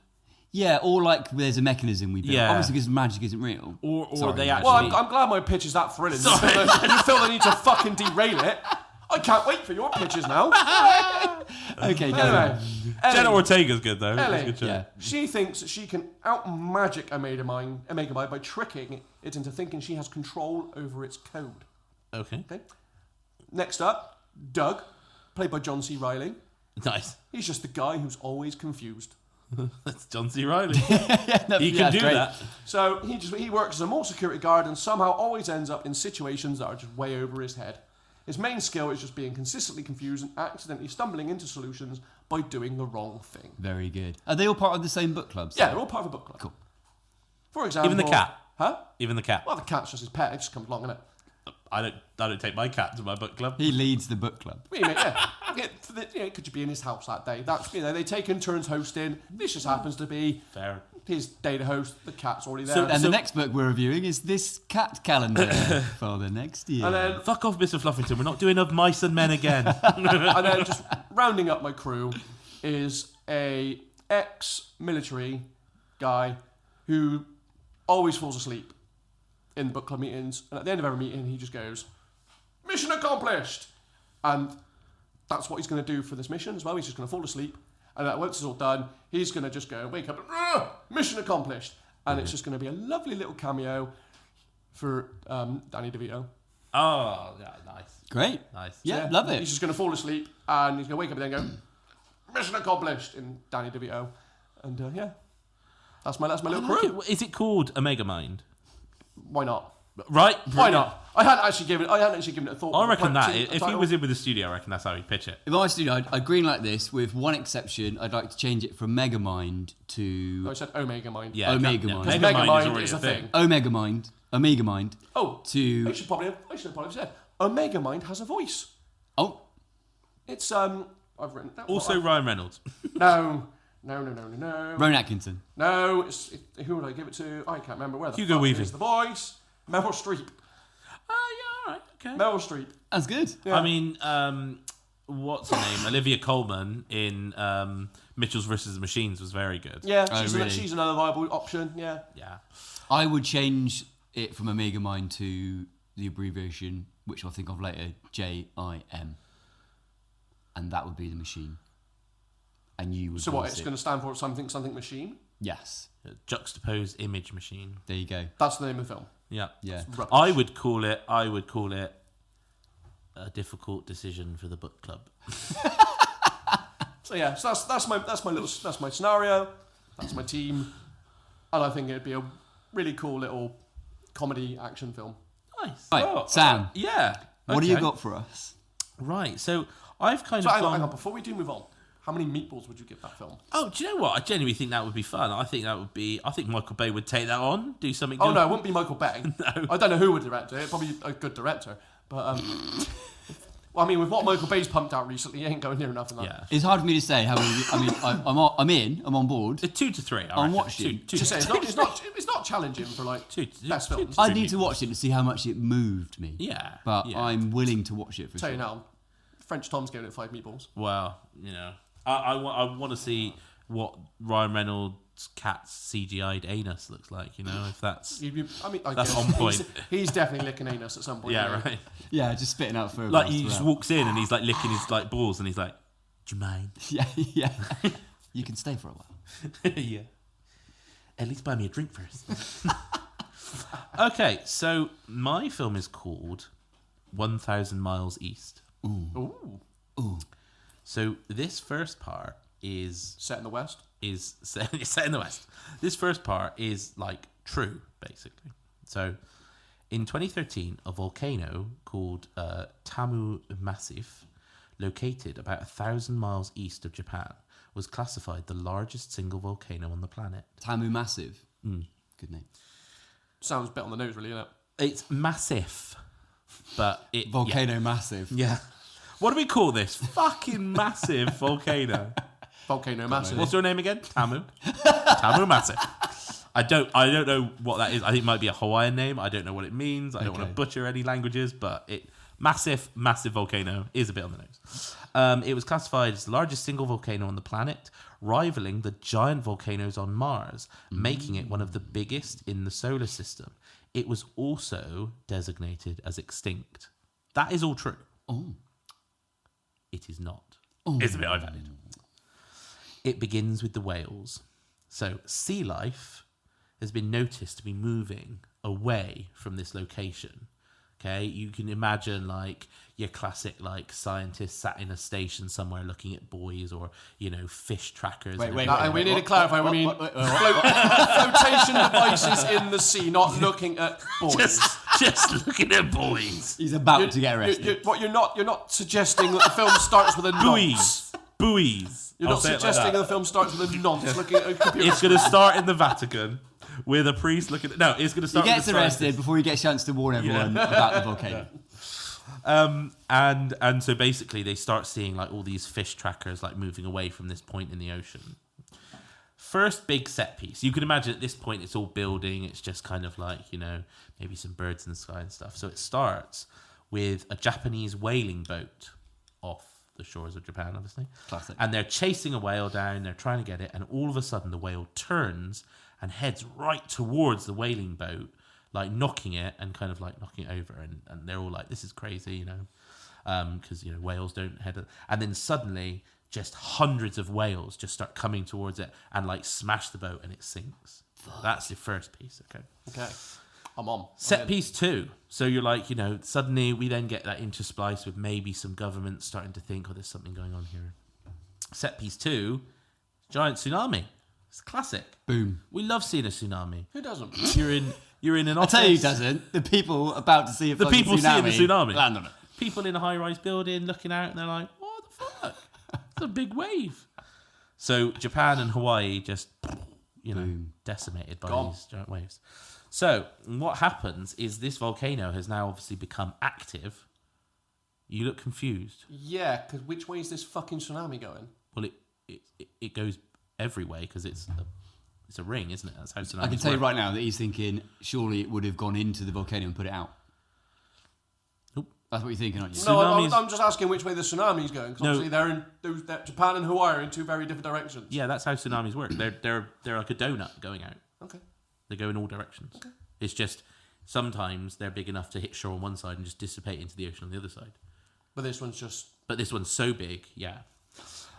Yeah, or like there's a mechanism we built. Yeah. Obviously, because magic isn't real. Or Sorry, they yeah. actually. Well, I'm glad my pitch is that thrilling. You feel the need to fucking derail it. I can't wait for your pitches now. Okay, go Anyway, on. Jenna Ellie, Ortega's good though. Ellie. That's a good show. Yeah. she thinks that she can out-magic a Megamind by tricking it into thinking she has control over its code. Okay. Okay. Next up, Doug, played by John C. Reilly. Nice. He's just the guy who's always confused. That's John C. Reilly. No, He yeah, can do great. that. So he works as a mall security guard and somehow always ends up in situations that are just way over his head. His main skill is just being consistently confused and accidentally stumbling into solutions by doing the wrong thing. Very good. Are they all part of the same book club? Yeah, they're all part of a book club. Cool. For example... Even the cat. Huh? Even the cat. Well, the cat's just his pet. It just comes along, innit? I don't take my cat to my book club. He leads the book club. What do you mean? Yeah. Could you be in his house that day? That's they take in turns hosting. This just happens to be Fair. his day to host. The cat's already there. So- And the next book we're reviewing is this cat calendar for the next year. and then Fuck off, Mr. Fluffington. We're not doing Of Mice and Men again. and then just rounding up my crew is a ex-military guy who always falls asleep in the book club meetings, and at the end of every meeting he just goes, "Mission accomplished," and that's what he's going to do for this mission as well. He's just going to fall asleep, and once it's all done, he's going to just go wake up and mission accomplished, and it's just going to be a lovely little cameo for Danny DeVito. Oh, yeah, nice. Great. Nice. Yeah, love it. He's just going to fall asleep, and he's going to wake up and then go, "Mission accomplished" in Danny DeVito, and yeah, that's my little crew. Is it called a Megamind? Why not? Right? Why not? I hadn't actually given it a thought. I reckon that. Like, If he was in with the studio, I reckon that's how he'd pitch it. If I was to do, I'd green like this with one exception. I'd like to change it from Megamind I to said Omega Mind. Yeah, Omega yeah. Mind. Because Megamind Megamind already is a thing. Omega Mind. Omega Mind Oh, to I should probably have said Omega Mind has a voice. oh It's I've written that. Also Ryan Reynolds. No. Rowan Atkinson. No, who would I give it to? I can't remember. Where the Hugo fuck Weaving. is the voice? Meryl Streep. Oh, yeah, all right, okay. Meryl Streep. That's good. Yeah. I mean, what's her name? Olivia Colman in Mitchells vs. the Machines was very good. Yeah, Oh, really? she's another viable option. Yeah. Yeah. I would change it from Omega Mind to the abbreviation, which I'll think of later, JIM. And that would be the machine. And you would So what? voice It's it. going to stand for something machine. Yes. Juxtaposed image machine. There you go. That's the name of the film. Yeah. Yeah. Rubbish. I would call it a difficult decision for the book club. So yeah, so that's my scenario. That's my team, and I think it'd be a really cool little comedy action film. Nice. Right, Well, Sam. Yeah. What do you okay. got for us? Right. So I've kind So of hang gone. on, before we do move on, how many meatballs would you give that film? Oh, do you know what? I genuinely think that would be fun. I think Michael Bay would take that on, do something. Oh good. no, it wouldn't be Michael Bay. No. I don't know who would direct it. Probably a good director, but well, I mean, with what Michael Bay's pumped out recently, he ain't going near enough in that. Yeah. It's hard for me to say how many. I mean, I'm on board. 2 to 3. I'm watching. Just say it's not challenging for like best films. I need to watch it to see how much it moved me. Yeah. But yeah. I'm willing to watch it for Tell sure. you now, French Tom's giving it 5 meatballs. Well, I want to see what Ryan Reynolds' cat's CGI'd anus looks like. If that's I That's guess on point. He's definitely licking anus at some point. yeah, isn't he? right. Yeah, just spitting out for Like he just walks in and he's like licking his like balls and he's like, "Do you mind?" Yeah. You can stay for a while. Yeah. At least buy me a drink first. Okay, so my film is called 1,000 Miles East. Ooh. So this first part is Set in the West. set in the West. This first part is like true, basically. So in 2013, a volcano called Tamu Massif, located about 1,000 miles east of Japan, was classified the largest single volcano on the planet. Tamu Massive. Good name. Sounds a bit on the nose, really, isn't it? It's massive, but it Volcano Massive. Yeah. What do we call this? Fucking massive volcano. Volcano Massive. What's your name again? Tamu. Tamu Massive. I don't know what that is. I think it might be a Hawaiian name. I don't know what it means. I don't want to butcher any languages, but massive volcano is a bit on the nose. It was classified as the largest single volcano on the planet, rivaling the giant volcanoes on Mars, making it one of the biggest in the solar system. It was also designated as extinct. That is all true. Oh. It is not. It's a bit I've added. It begins with the whales. So sea life has been noticed to be moving away from this location. Okay, you can imagine like your classic like scientist sat in a station somewhere looking at buoys or fish trackers. Wait, We need to clarify. We mean what? flotation devices in the sea, not looking at buoys. just looking at buoys. He's about to get arrested. You're not suggesting that the film starts with a nonce. Buoys. You're not suggesting that the film starts with a nonce looking at a computer. It's going to start in the Vatican with a priest looking at... No, it's going to start He gets with the arrested scientist. before he gets a chance to warn everyone about the volcano. And so basically they start seeing like all these fish trackers like moving away from this point in the ocean. First big set piece. You can imagine at this point it's all building. It's just kind of like, maybe some birds in the sky and stuff. So it starts with a Japanese whaling boat off the shores of Japan, obviously. Classic. And they're chasing a whale down. They're trying to get it. And all of a sudden the whale turns and heads right towards the whaling boat, like knocking it and kind of like knocking it over. And they're all like, this is crazy, because, whales don't head it. And then suddenly just hundreds of whales just start coming towards it and like smash the boat and it sinks. That's your first piece, okay? Okay, I'm on. Set piece 2. So you're like, suddenly we then get that interspliced with maybe some government starting to think, there's something going on here. Set piece 2, giant tsunami. It's classic. Boom. We love seeing a tsunami. Who doesn't? You're in an I'll office. tell you who doesn't. The people about to see a The fucking people tsunami seeing the tsunami. land on it. People in a high-rise building looking out and they're like, what the fuck? It's a big wave. So Japan and Hawaii just, decimated by these giant waves. So what happens is this volcano has now obviously become active, You look confused. Yeah, because which way is this fucking tsunami going? Well, it goes every way because it's a ring, isn't it? That's how tsunamis I can tell you work. right now that he's thinking, surely it would have gone into the volcano and put it out. Nope. That's what you're thinking, aren't you? No, Tsunamis- I'm just asking which way the tsunami's going. Because No. obviously Japan and Hawaii are in two very different directions. Yeah, that's how tsunamis work. They're like a donut going out. Okay. They go in all directions. Okay. It's just sometimes they're big enough to hit shore on one side and just dissipate into the ocean on the other side. But this one's just... But this one's so big, yeah.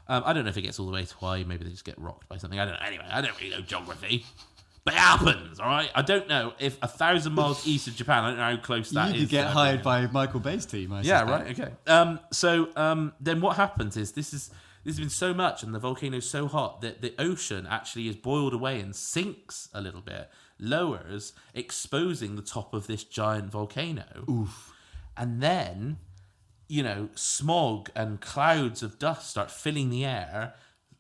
I don't know if it gets all the way to Hawaii. Maybe they just get rocked by something. I don't know. Anyway, I don't really know geography. But it happens, all right? I don't know if 1,000 miles east of Japan, I don't know how close that is. You could get to hired Armageddon. by Micheal Bay's team, I Yeah, suspect. right, okay. So then what happens is this has been so much and the volcano's so hot that the ocean actually is boiled away and sinks a little bit, lowers, exposing the top of this giant volcano. Oof. And then, smog and clouds of dust start filling the air,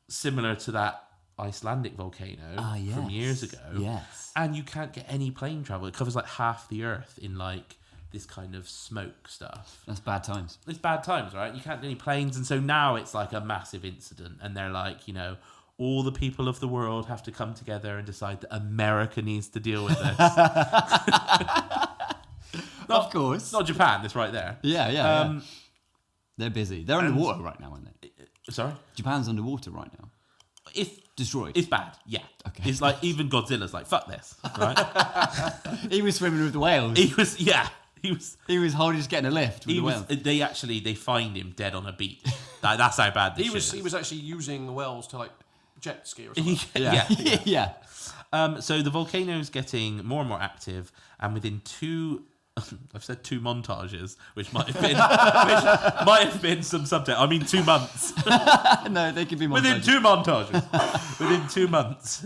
similar to that Icelandic volcano from years ago. Yes. And you can't get any plane travel. It covers like half the Earth in like this kind of smoke stuff. That's bad times. It's bad times, right? You can't do any planes. And so now it's like a massive incident. And they're like, all the people of the world have to come together and decide that America needs to deal with this. Of course. Not Japan, it's right there. Yeah. They're busy. They're underwater right now, aren't they? Sorry? Japan's underwater right now. Destroyed. It's bad, yeah. Okay. It's like even Godzilla's like, fuck this, right? He was swimming with the whales. He was holding, just getting a lift with the whales. They find him dead on a beach. That's how bad this He was actually using the whales to like jet ski or is. something. Yeah. Yeah. So the volcano is getting more and more active, and within I've said 2 montages, which might have been some subject. I mean 2 months. No, they could be more. Within 2 montages. Within 2 months,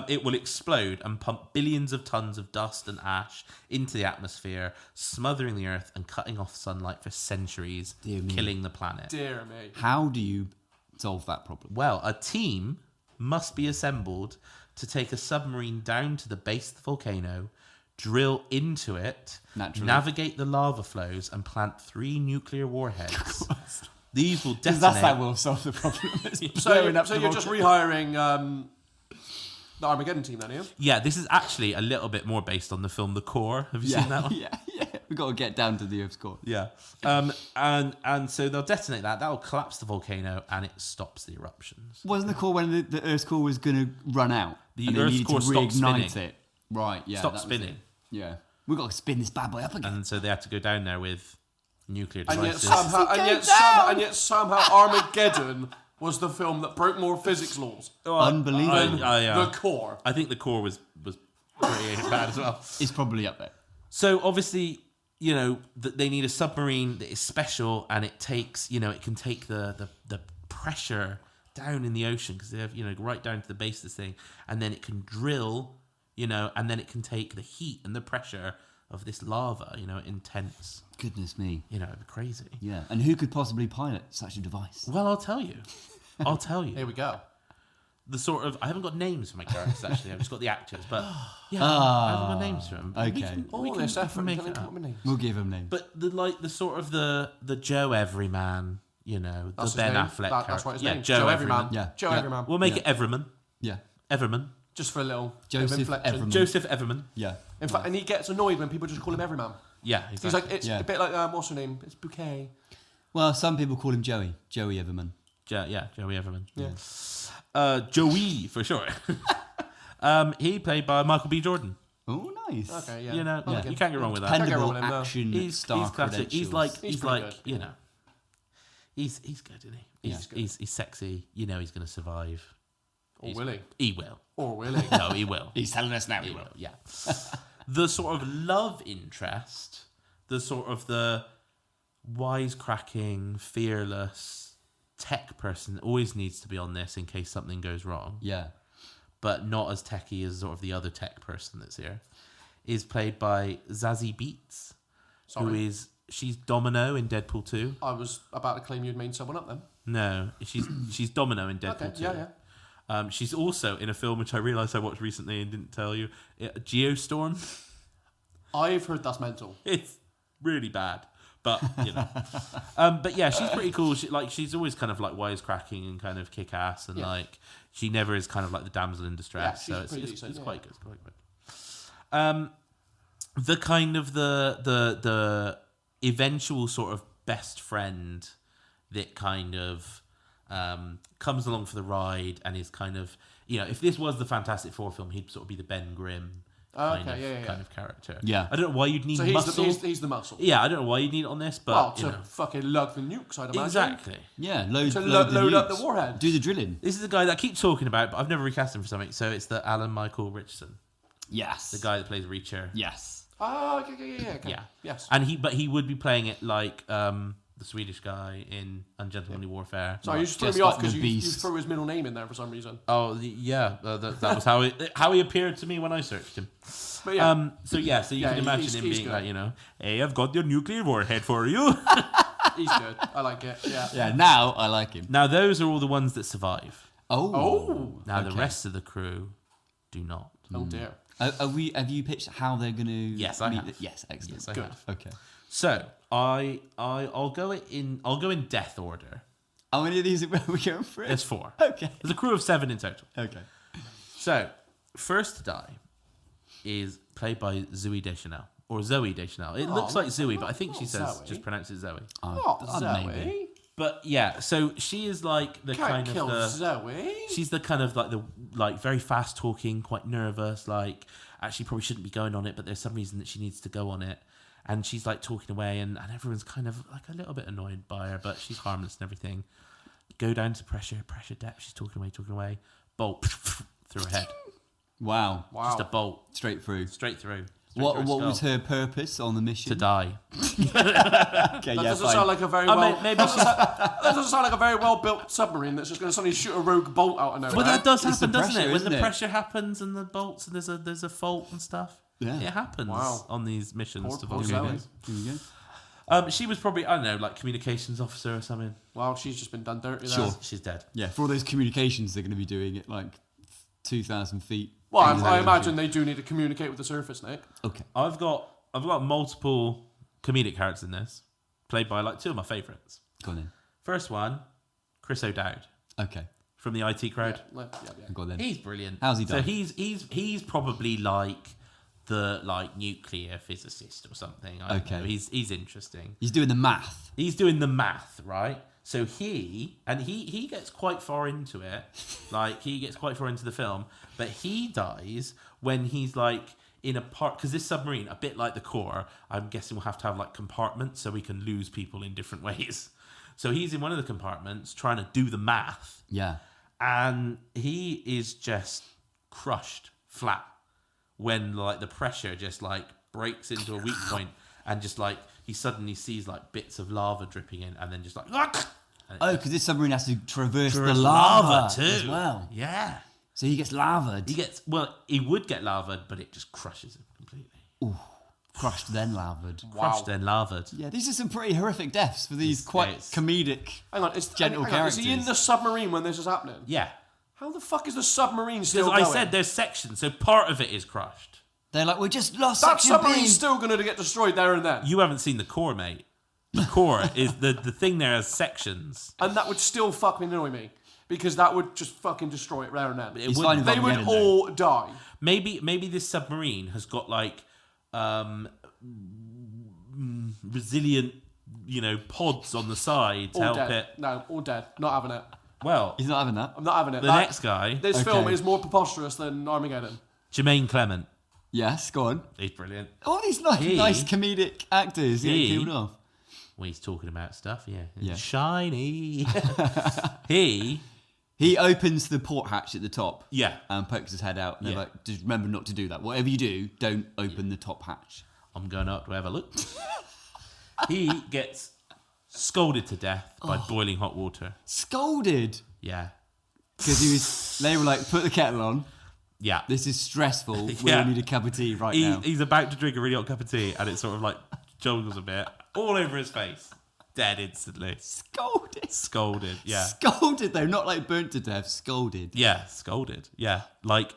it will explode and pump billions of tons of dust and ash into the atmosphere, smothering the Earth and cutting off sunlight for centuries, Dear me. killing the planet. Dear me. How do you solve that problem? Well, a team must be assembled to take a submarine down to the base of the volcano, drill into it, Naturally. navigate the lava flows, and plant 3 nuclear warheads. These will Because detonate. that's how we'll solve the problem. So you're just rehiring the Armageddon team then, are you? Yeah, this is actually a little bit more based on the film The Core. Have you seen that one? Yeah. We've got to get down to the Earth's core. Yeah. And so they'll detonate that. That will collapse the volcano and it stops the eruptions. Wasn't the core when the Earth's core was going to run out? The and they Earth's needed core to stopped reignite spinning. it. Right, yeah. Stop that was spinning. it. Yeah. We've got to spin this bad boy up again. And so they had to go down there with nuclear And yet devices. somehow Armageddon was the film that broke more physics laws. Unbelievable. The Core. I think The Core was pretty bad as well. It's probably up there. So obviously, they need a submarine that is special, and it takes, it can take the pressure down in the ocean because they have, right down to the base of this thing, and then it can drill, and then it can take the heat and the pressure of this lava, intense. Goodness me. It'd be crazy. Yeah. And who could possibly pilot such a device? Well, I'll tell you. Here we go. The sort of, I haven't got names for my characters actually. I've just got the actors, but I haven't got names for them. Okay. All this effort make to it come up. up with names. We'll give him names. But the sort of the Joe Everyman, the That's his Ben name. Affleck That's character. right, his Yeah, name. Joe Everyman. Yeah. Joe Yeah. Everyman. We'll make Yeah. it Everman. Yeah. Everman. Just for a little Joseph inflection. Everman. Joseph Everman. Yeah. In fact, and he gets annoyed when people just call him Everyman. Yeah, He's exactly. like, it's Yeah. a bit like, what's her name? It's Bouquet. Well, some people call him Joey. Joey Everman. Joey Everman. Yeah. Joey, for sure. He played by Michael B. Jordan. Oh, nice. Okay, yeah. You can't go wrong with that. Can't go Dependable wrong with him, no. action He's star classic. He's credentials. he's pretty like, good. he's good, isn't he? He's sexy. He's going to survive. Or will he? He will. Or will he? No, he will. He's telling us now He will. Yeah. The sort of love interest, the sort of the wisecracking, fearless tech person always needs to be on this in case something goes wrong. Yeah. But not as techy as sort of the other tech person that's here, is played by Zazie Beetz, she's Domino in Deadpool 2. I was about to claim you'd made someone up then. No, she's Domino in Deadpool Okay, 2. yeah. She's also in a film which I realised I watched recently and didn't tell you, Geostorm. I've heard that's mental. It's really bad, But but yeah, she's pretty cool. She's always kind of like wisecracking and kind of kick ass, and like she never is kind of like the damsel in distress. So it's quite good. It's quite good. The kind of the eventual sort of best friend that kind of comes along for the ride and is kind of, if this was the Fantastic Four film, he'd sort of be the Ben Grimm kind of character. Yeah. I don't know why you'd need So muscle. he's the muscle. Yeah, I don't know why you'd need it on this, but to fucking lug the nukes, I'd imagine. exactly. Yeah, load Up the warhead. Do the drilling. This is the guy that I keep talking about, but I've never recast him for something. So it's the Alan Michael Richardson, Yes. the guy that plays Reacher. Yes. Oh, okay. Yeah. Yes. And he would be playing it like the Swedish guy in Ungentlemanly Warfare. Sorry, you just threw Just me off like because the you Beast. threw his middle name in there for some reason. Oh that was how he appeared to me when I searched him. But yeah. So you can imagine him being good. like, hey, I've got your nuclear warhead for you. He's good. I like it. Yeah. Yeah, now I like him. Now those are all the ones that survive. Oh. Now the Okay. rest of the crew do not. Oh dear. Have you pitched how they're going to? Yes, I have. Yes, excellent. Yes, I Good. have. Okay. So I'll go in death order. How many of these are we going through? There's 4. Okay. There's a crew of 7 in total. Okay. So first to die is played by Zooey Deschanel or Zoe Deschanel. It looks like Zooey, but I think she says Zoe. just pronounce it Zoe. Not Zoe. maybe. But yeah, so she is like the Can't kind kill of Zoe. she's the kind of like very fast talking, quite nervous, like actually probably shouldn't be going on it, but there's some reason that she needs to go on it. And she's like talking away and everyone's kind of like a little bit annoyed by her, but she's harmless and everything. Go down to pressure depth, she's talking away, bolt through her head. Wow. Just a bolt Straight through. straight through. What was her purpose on the mission? To die. Okay, That yeah, doesn't fine. sound like a very Maybe she's That doesn't sound like a very well built submarine that's just going to suddenly shoot a rogue bolt out of nowhere. Well, that does It's the happen, doesn't pressure, it? When isn't the it? pressure happens and the bolts and there's a fault and stuff. Yeah. It happens Wow. on these missions Poor to Zoe. volcanoes. Here we go. She was probably, I don't know, like communications officer or something. Well, she's just been done dirty there. Sure. She's dead. Yeah, for all those communications they're going to be doing at like 2,000 feet. Well, I imagine they do need to communicate with the surface, Nick. Okay. I've got multiple comedic characters in this, played by like 2 of my favourites. Go on then. First one, Chris O'Dowd Okay. from the IT Crowd. Yeah. Go on then. He's brilliant. How's he So done? he's probably like the nuclear physicist or something. I don't Okay. know. He's interesting. He's doing the math. He's doing the math, right? So he gets quite far into it. Like he gets quite far into the film, but he dies when he's like in a part, because this submarine, a bit like the core, I'm guessing will have to have like compartments so we can lose people in different ways. So he's in one of the compartments trying to do the math, Yeah. and he is just crushed flat when like the pressure just like breaks into a weak point, and just like he suddenly sees like bits of lava dripping in, and then just like Oh, because this submarine has to traverse the Traverse lava too as well. Yeah, So he gets lavaed. he would get lavaed, but it just crushes him completely. Crushed, then lavaed. Crushed then lavaed. Yeah, these are some pretty horrific deaths for these quite it's- comedic. Hang on, Gentle hang on, is he in characters. the submarine when this is happening? Yeah, How the fuck is the submarine still because going? I said there's sections, so part of it is crushed. They're like, we just lost that section B. submarine's still going to get destroyed there and then. You haven't seen the core, mate. The core is the thing there has sections. And that would still fucking annoy me. Because that would just fucking destroy it there and then. It He's would- fine if They I'm would getting there. all die. Maybe this submarine has got like resilient, pods on the side to All help dead. it. No, all dead. Not having it. Well, He's not having that. I'm not having it. the next guy, This Okay. film is more preposterous than Armageddon. Jermaine Clement, Yes, go on. he's brilliant. All these nice comedic actors getting He- killed off. When he's talking about stuff, Yeah. shiny. he He opens the port hatch at the top. Yeah. And pokes his head out. And they're Yeah. like, just remember not to do that. Whatever you do, don't open the top hatch. I'm going up to have a look. He gets scolded to death by boiling hot water. Scolded. Yeah. Because they were like, put the kettle on. Yeah. This is stressful. We Yeah. all need a cup of tea right now. He's about to drink a really hot cup of tea, and it sort of like jogles a bit all over his face. Dead instantly. Scolded. Yeah. Scolded though, not like burnt to death. Scolded. Yeah, scalded. Yeah,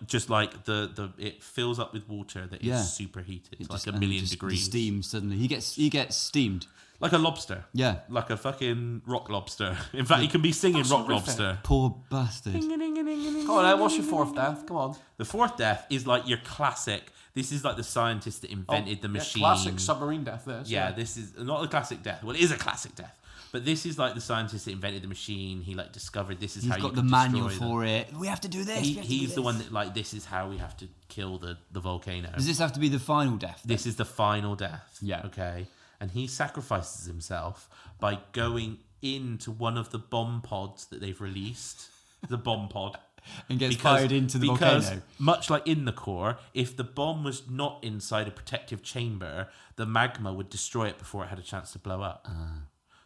just like the it fills up with water that is superheated, It like just- a and million just degrees. Steam suddenly. He gets steamed. Like a lobster. Yeah. Like a fucking rock lobster. In fact, he can be singing That's rock horrific. lobster. Poor bastard. Come on, then. What's your fourth death? Come on. The fourth death is like your classic. This is like the scientist that invented the machine. Classic submarine death. This. Yeah, this is not a classic death. Well, it is a classic death. But this is like the scientist that invented the machine. He like discovered this is He's how you got the can manual destroy for it. We have to do this. He's the one that like this is how we have to kill the volcano. Does this have to be the final death? This is the final death. Yeah. Okay. And he sacrifices himself by going into one of the bomb pods that they've released. The bomb pod. And gets fired into the volcano. Much like in the core, if the bomb was not inside a protective chamber, the magma would destroy it before it had a chance to blow up.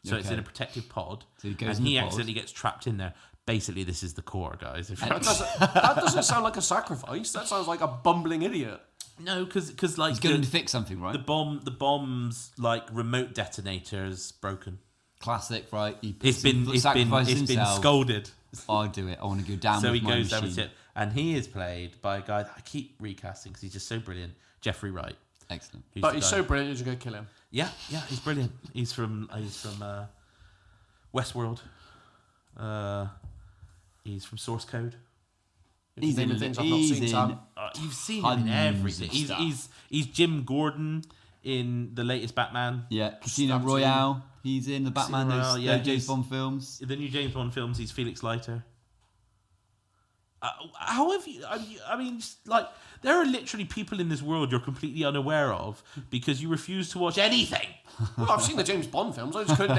So it's okay. in a protective pod. So he goes and in he the pod. accidentally gets trapped in there. Basically, this is the core, guys. If That doesn't sound like a sacrifice. That sounds like a bumbling idiot. No, because like He's going to fix something, right? the bomb's like remote detonator's broken. Classic, right? It's been scolded. I'll do it. I want to go down So with he my goes down machine. with it, and he is played by a guy that I keep recasting because he's just so brilliant, Jeffrey Wright. Excellent. who's But the he's guy- so brilliant, you're going to kill him. yeah, he's brilliant. He's from Westworld. He's from Source Code. He's naming in- things I've not he's seen, in- Sam. You've seen him in Tons everything. of He's, stuff. he's Jim Gordon in the latest Batman. Yeah, Casino Stabs Royale. He's in the Batman, Casino Royale, those yeah, James he's- Bond films. In the new James Bond films, he's Felix Leiter. How have you? I mean, like there are literally people in this world you're completely unaware of because you refuse to watch anything. Well, I've seen the James Bond films. I just couldn't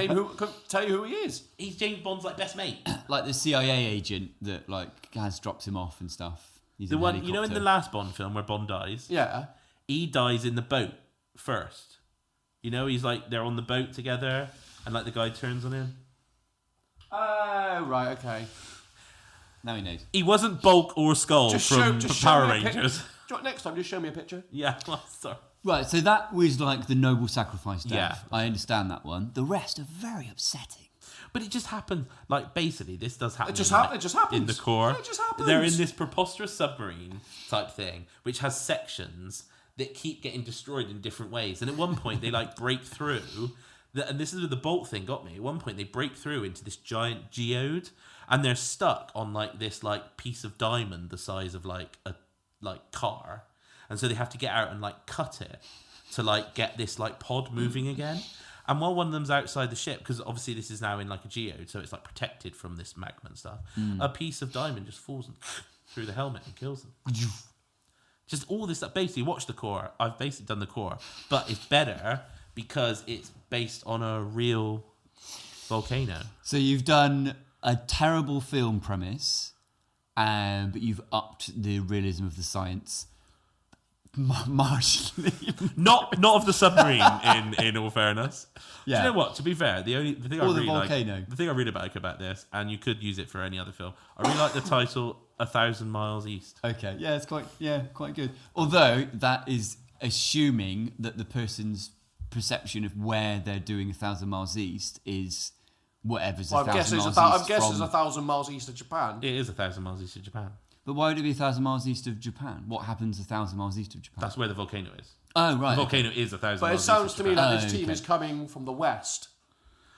tell you who he is. He's James Bond's like best mate. Like the CIA agent that like has dropped him off and stuff. He's The in a one you know in the helicopter. last Bond film where Bond dies, Yeah. he dies in the boat first. You know, he's like they're on the boat together, and like the guy turns on him. Oh, right, okay. Now he knows. He wasn't Bulk or Skull from Power me a Rangers. Do you want next time, just show me a picture. Yeah, well, sorry. Right, so that was like the noble sacrifice death. Yeah. I understand that one. The rest are very upsetting. But it just happened. Like basically, this does happen. It just in, like, it just happens. in the core. Yeah, it just happens. They're in this preposterous submarine type thing, which has sections that keep getting destroyed in different ways. And at one point, they like break through. And this is where the bolt thing got me. At one point, they break through into this giant geode, and they're stuck on like this like piece of diamond the size of like a car, and so they have to get out and like cut it to like get this like pod moving again. And while one of them's outside the ship, because obviously this is now in like a geode, so it's like protected from this magma and stuff, a piece of diamond just falls through the helmet and kills them. Just all this stuff. Basically, watch the core. I've basically done the core, but it's better because it's based on a real volcano. So you've done a terrible film premise, but you've upped the realism of the science marginally. Not of the submarine. in all fairness, Yeah. Do you know what? To be fair, the thing I Or the really volcano. like, the thing I really like about this, and you could use it for any other film. I really like the title "1,000 Miles East." Okay, yeah, it's quite good. Although that is assuming that the person's perception of where they're doing 1,000 miles east is whatever's Well, 1,000 miles I'm east guessing it's from. 1,000 miles east of Japan. It is 1,000 miles east of Japan. But why would it be 1,000 miles east of Japan? What happens 1,000 miles east of Japan? That's where the volcano is. Oh, right. The okay. volcano is 1,000 But it miles sounds east to of me Japan. like this team okay. is coming from the west.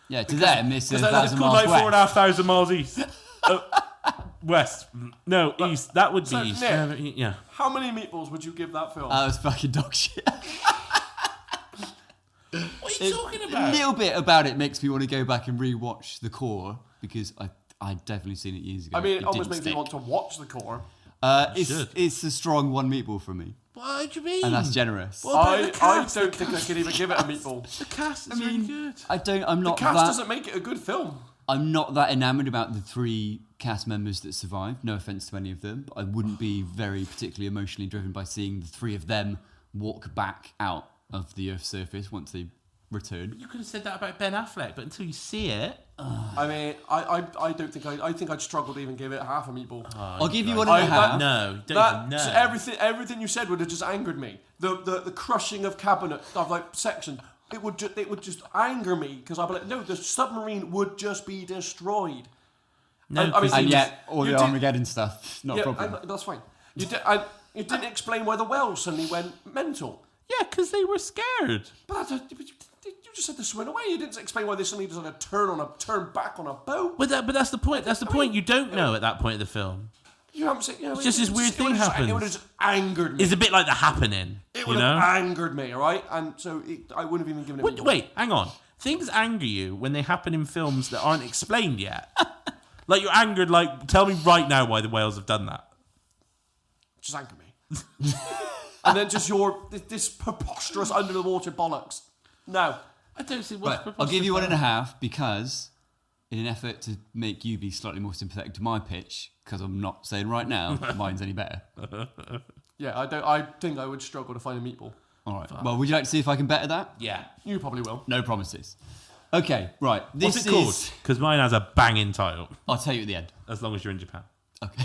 Yeah, to them it's because they're like 1,000 Good, miles like west. 4,500 miles east. West. No, east. That would be So, east. Nick, Yeah. How many meatballs would you give that film? That was fucking dog shit. What are you talking A about? little bit about it makes me want to go back and re-watch The Core because I'd definitely seen it years ago. I mean, it almost didn't makes me stick. want to watch the core. should. It's a strong one meatball from me, What do you mean? and that's generous. What about I the cast? don't think I can even give it a meatball. The cast is really good. I'm The not cast that. doesn't make it a good film. I'm not that enamoured about the 3 cast members that survived. No offence to any of them, but I wouldn't be very particularly emotionally driven by seeing the 3 of them walk back out of the Earth's surface once they return. You could have said that about Ben Affleck, but until you see it, I mean, I don't think I think I'd struggle to even give it half a meatball. I'll give you God. 1.5. no, don't even know. Everything you said would have just angered me. The crushing of cabinet of like sections. it would just anger me because I'd be like, no, the submarine would just be destroyed. No, And yet, all the Armageddon stuff, not a problem. That's fine. You didn't explain why the whales suddenly went mental. Yeah, because they were scared. But you just said they swim away. You didn't explain why they suddenly decided to turn back on a boat. But that's the point. That's the point. You don't know at that point of the film. You haven't said. It's just this weird thing happens. It would have just angered me. It's a bit like The Happening. It would have angered me, all right? And so I wouldn't have even given it. Wait, hang on. Things anger you when they happen in films that aren't explained yet. Like you're angered. Like, tell me right now why the whales have done that. Just anger me. And then just this preposterous under the water bollocks. No. I don't see what's Right, I'll give you 1.5 because, in an effort to make you be slightly more sympathetic to my pitch, because I'm not saying right now mine's any better. Yeah, I think I would struggle to find a meatball. All right. Well, would you like to see if I can better that? Yeah. You probably will. No promises. Okay, right. This What's it called? Because mine has a banging title. I'll tell you at the end. As long as you're in Japan. Okay.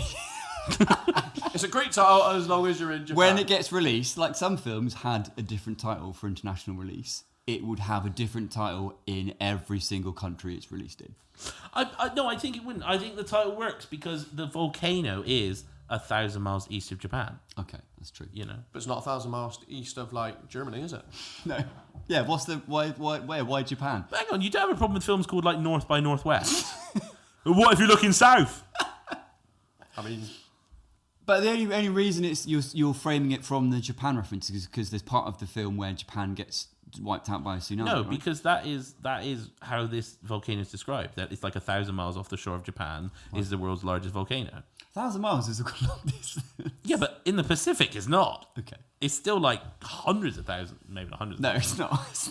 It's a great title as long as you're in Japan. When it gets released, like some films had a different title for international release, it would have a different title in every single country it's released in. No, I think it wouldn't. I think the title works because the volcano is 1,000 miles east of Japan. Okay, that's true. You know, But it's not 1,000 miles east of, like, Germany, is it? No. Yeah, why Japan? but hang on, you don't have a problem with films called like North by Northwest. What if you're looking south? I mean... But the only reason it's you're framing it from the Japan reference is because there's part of the film where Japan gets wiped out by a tsunami. No, right? because that is how this volcano is described. That it's like 1,000 miles off the shore of Japan is the world's largest volcano. 1,000 miles is a long distance. Yeah, but in the Pacific, it's not. Okay. It's still like hundreds of thousands, maybe not hundreds. No, of it's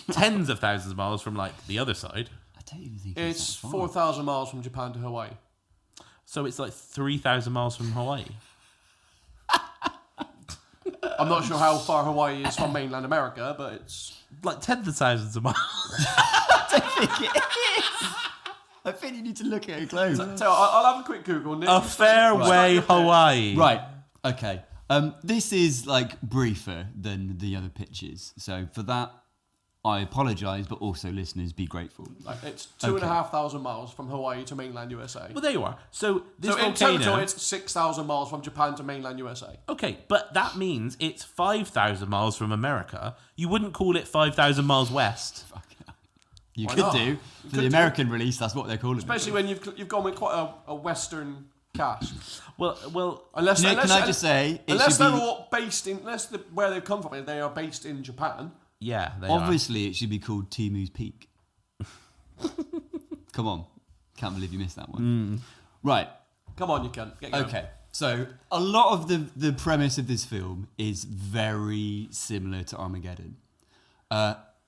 not. tens of thousands of miles from like the other side. I don't even think It's that far. 4,000 miles from Japan to Hawaii. So it's like 3,000 miles from Hawaii. I'm not sure how far Hawaii is from mainland America, but it's... Like tens of thousands of miles. I think you need to look at it close. So I'll have a quick Google. Nick. A fair way Hawaii. Right. Okay. This is like briefer than the other pitches. So for that, I apologise, but also listeners, be grateful. Like, it's 2,500 miles from Hawaii to mainland USA. Well, there you are. So this So in volcano. total, it's 6,000 miles from Japan to mainland USA. Okay, but that means it's 5,000 miles from America. You wouldn't call it 5,000 miles west. You Why could not? do. You For could the do. American release, that's what they're calling it. Especially when you've gone with quite a Western cast. Well, Unless, Nick, unless, can I just say, it unless should they're be, all based in, where they've come from, they are based in Japan. yeah, they obviously it should be called Timu's Peak. Come on. Can't believe you missed that one. Right. Come on, you can. Get going. Okay. So a lot of the premise of this film is very similar to Armageddon.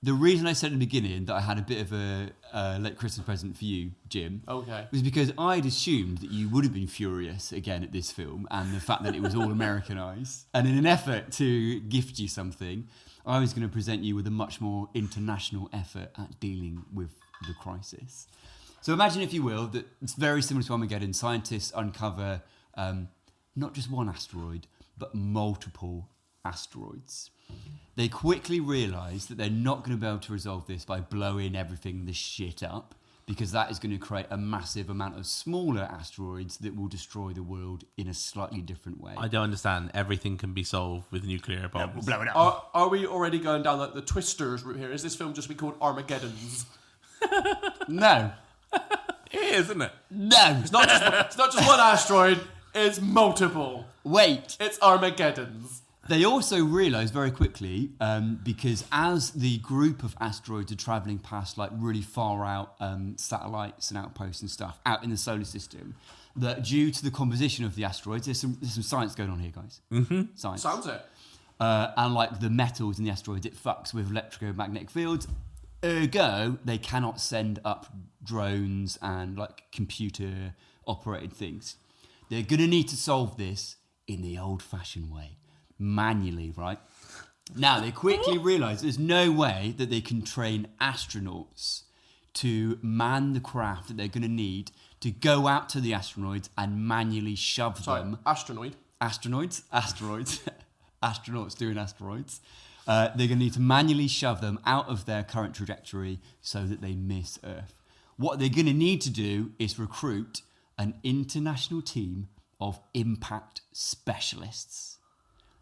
The reason I said at the beginning that I had a bit of a late Christmas present for you, Jim, Okay. was because I'd assumed that you would have been furious again at this film and the fact that it was all Americanized. And in an effort to gift you something, I was going to present you with a much more international effort at dealing with the crisis. So imagine, if you will, that it's very similar to Armageddon. Scientists uncover not just one asteroid, but multiple asteroids. They quickly realise that they're not going to be able to resolve this by blowing everything the shit up, because that is going to create a massive amount of smaller asteroids that will destroy the world in a slightly different way. I don't understand. Everything can be solved with nuclear bombs. Blow it up. Are we already going down like the Twisters route here? Is this film just be called Armageddons? No. It is, isn't it? No. It's not just one asteroid. It's multiple. Wait. It's Armageddons. They also realise very quickly, because as the group of asteroids are travelling past like really far out satellites and outposts and stuff out in the solar system, that due to the composition of the asteroids, there's some science going on here, guys. Mm-hmm. Science. Sounds it. And like the metals in the asteroids, it fucks with electromagnetic fields. Ergo, they cannot send up drones and like computer operated things. They're going to need to solve this in the old-fashioned way. Manually, right? Now, they quickly realise there's no way that they can train astronauts to man the craft that they're going to need to go out to the asteroids and manually shove them. Asteroid. Asteroids doing asteroids. They're going to need to manually shove them out of their current trajectory so that they miss Earth. What they're going to need to do is recruit an international team of impact specialists.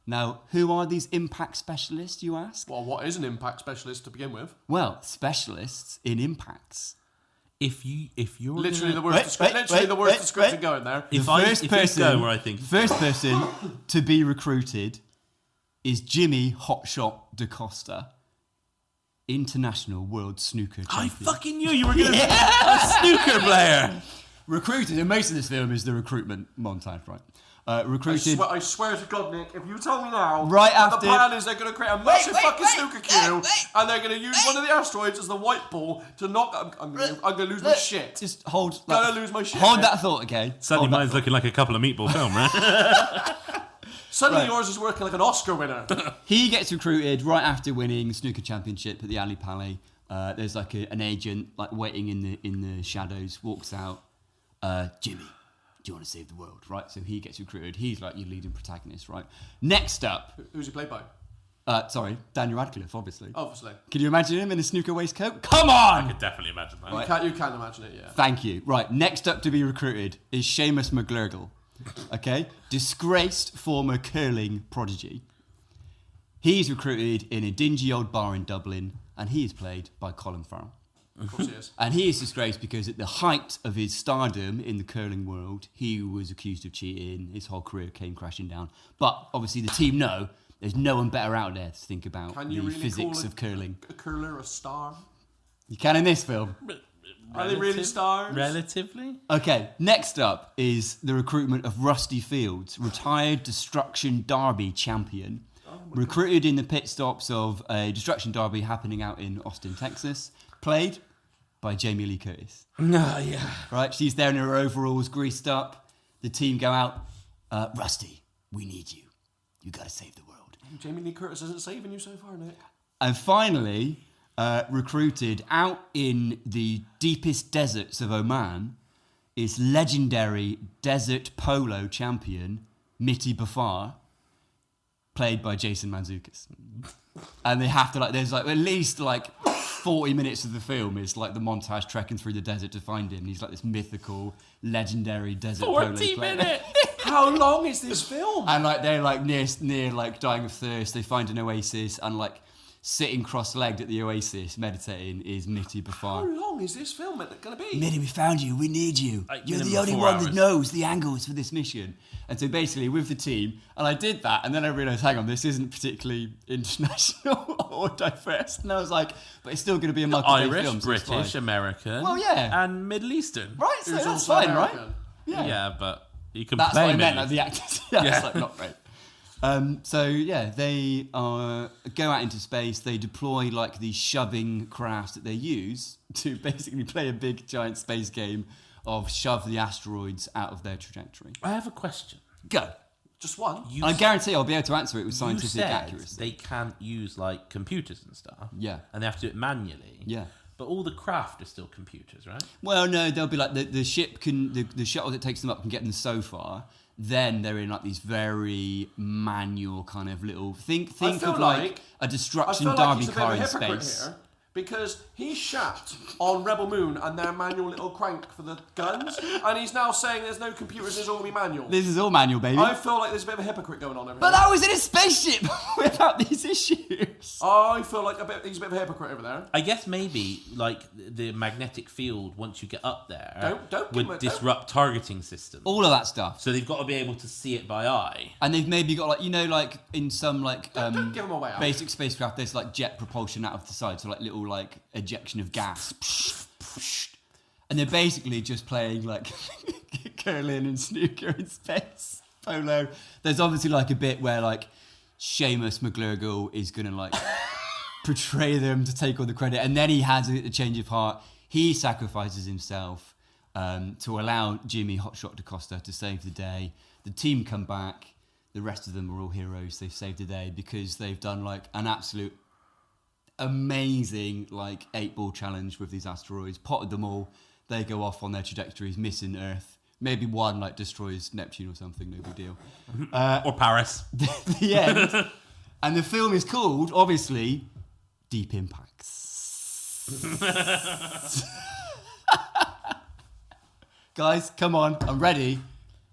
Now, who are these impact specialists, you ask? Well, what is an impact specialist to begin with? Well, specialists in impacts. If you're Literally the worst description going there. First person to be recruited is Jimmy Hotshot DaCosta, international world snooker champion. I fucking knew you were going to be a snooker player. Recruited, and most of this film is the recruitment montage, right? Recruited. I swear to God, Nick, if you tell me now, Right the after- plan is they're going to create a massive fucking snooker queue, and they're going to use one of the asteroids as the white ball to knock. I'm going to lose my shit. Just hold. Gonna lose my shit. Hold Nick. that thought, okay? Suddenly Hold that mine's thought. looking like a couple of meatball film, right? Suddenly Right. yours is working like an Oscar winner. He gets recruited right after winning the snooker championship at the Ali Pali. There's like an agent like waiting in the shadows. Walks out. Jimmy, do you want to save the world? Right. So he gets recruited. He's like your leading protagonist, right? Next up, Who's he played by? Daniel Radcliffe, obviously. Obviously. Can you imagine him in a snooker waistcoat? Come I on! could definitely imagine that. You can't imagine it, yeah. Thank you. Right, next up to be recruited is Seamus McGlurgle. Okay? Disgraced former curling prodigy. He's recruited in a dingy old bar in Dublin, and he is played by Colin Farrell. Of course he is. And he is disgraced because at the height of his stardom in the curling world, he was accused of cheating. His whole career came crashing down. But obviously the team know there's no one better out there to think about Can the you really physics call of curling. a curler a star? You can in this film. Are they really stars? Relatively? Okay, next up is the recruitment of Rusty Fields, retired Destruction Derby champion. Recruited in the pit stops of a Destruction Derby happening out in Austin, Texas. Played by Jamie Lee Curtis. No, yeah. Right, she's there in her overalls, greased up. The team go out. Rusty, we need you. You gotta save the world. Jamie Lee Curtis isn't saving you so far, Nick. And finally, recruited out in the deepest deserts of Oman is legendary desert polo champion Mitty Bafar, played by Jason Mantzoukas. And they have to there's at least 40 minutes of the film is the montage trekking through the desert to find him. He's this mythical, legendary desert polo 40 player. minutes! How long is this film? And they're near dying of thirst. They find an oasis and sitting cross-legged at the oasis meditating is Mitty How Bafar. long is this film going to be? Mitty, we found you. We need you. You're the minimum only 4 one that hours. knows the angles for this mission. And so basically with the team, and I did that, and then I realised, hang on, this isn't particularly international or diverse. And I was like, but it's still going to be a Michael Bay Irish, film. So it's British, fine. American. Well, yeah. And Middle Eastern. Right, so Who's that's also fine, right? American. Yeah, but you can That's play what I meant, Middle the actors. Yeah, Yeah. it's not great. They go out into space. They deploy these shoving crafts that they use to basically play a big giant space game of shove the asteroids out of their trajectory. I have a question. Go. Just one. I guarantee I'll be able to answer it with You scientific said accuracy. they can't use computers and stuff. Yeah. And they have to do it manually. Yeah. But all the craft are still computers, right? Well, no, they'll be the ship can the shuttle that takes them up can get them so far. Then they're in these very manual kind of little think feel of like- a I destruction feel like derby he's a bit car of a in hypocrite space. here because he shat on Rebel Moon and their manual little crank for the guns, and he's now saying there's no computers, it's all going to be manual. This is all manual, baby. I feel like there's a bit of a hypocrite going on over But here. that was in a spaceship without these issues. I feel like he's a bit of a hypocrite over there. I guess maybe the magnetic field once you get up there Don't would give me- disrupt targeting systems. All of that stuff. So they've got to be able to see it by eye. And they've maybe got in some Don't give 'em away, Al. basic spacecraft there's jet propulsion out of the side, so little ejection of gas. And they're basically just playing curling and snooker in space. Polo. There's obviously a bit where Seamus McGlurgle is gonna portray them to take all the credit, and then he has a change of heart. He sacrifices himself to allow Jimmy Hotshot DaCosta to save the day. The team come back. The rest of them are all heroes. They've saved the day because they've done an absolute amazing 8-ball challenge with these asteroids. Potted them all. They go off on their trajectories, missing Earth. Maybe one destroys Neptune or something. No big deal. Or Paris. The end. And the film is called, obviously, Deep Impacts. Guys, come on, I'm ready.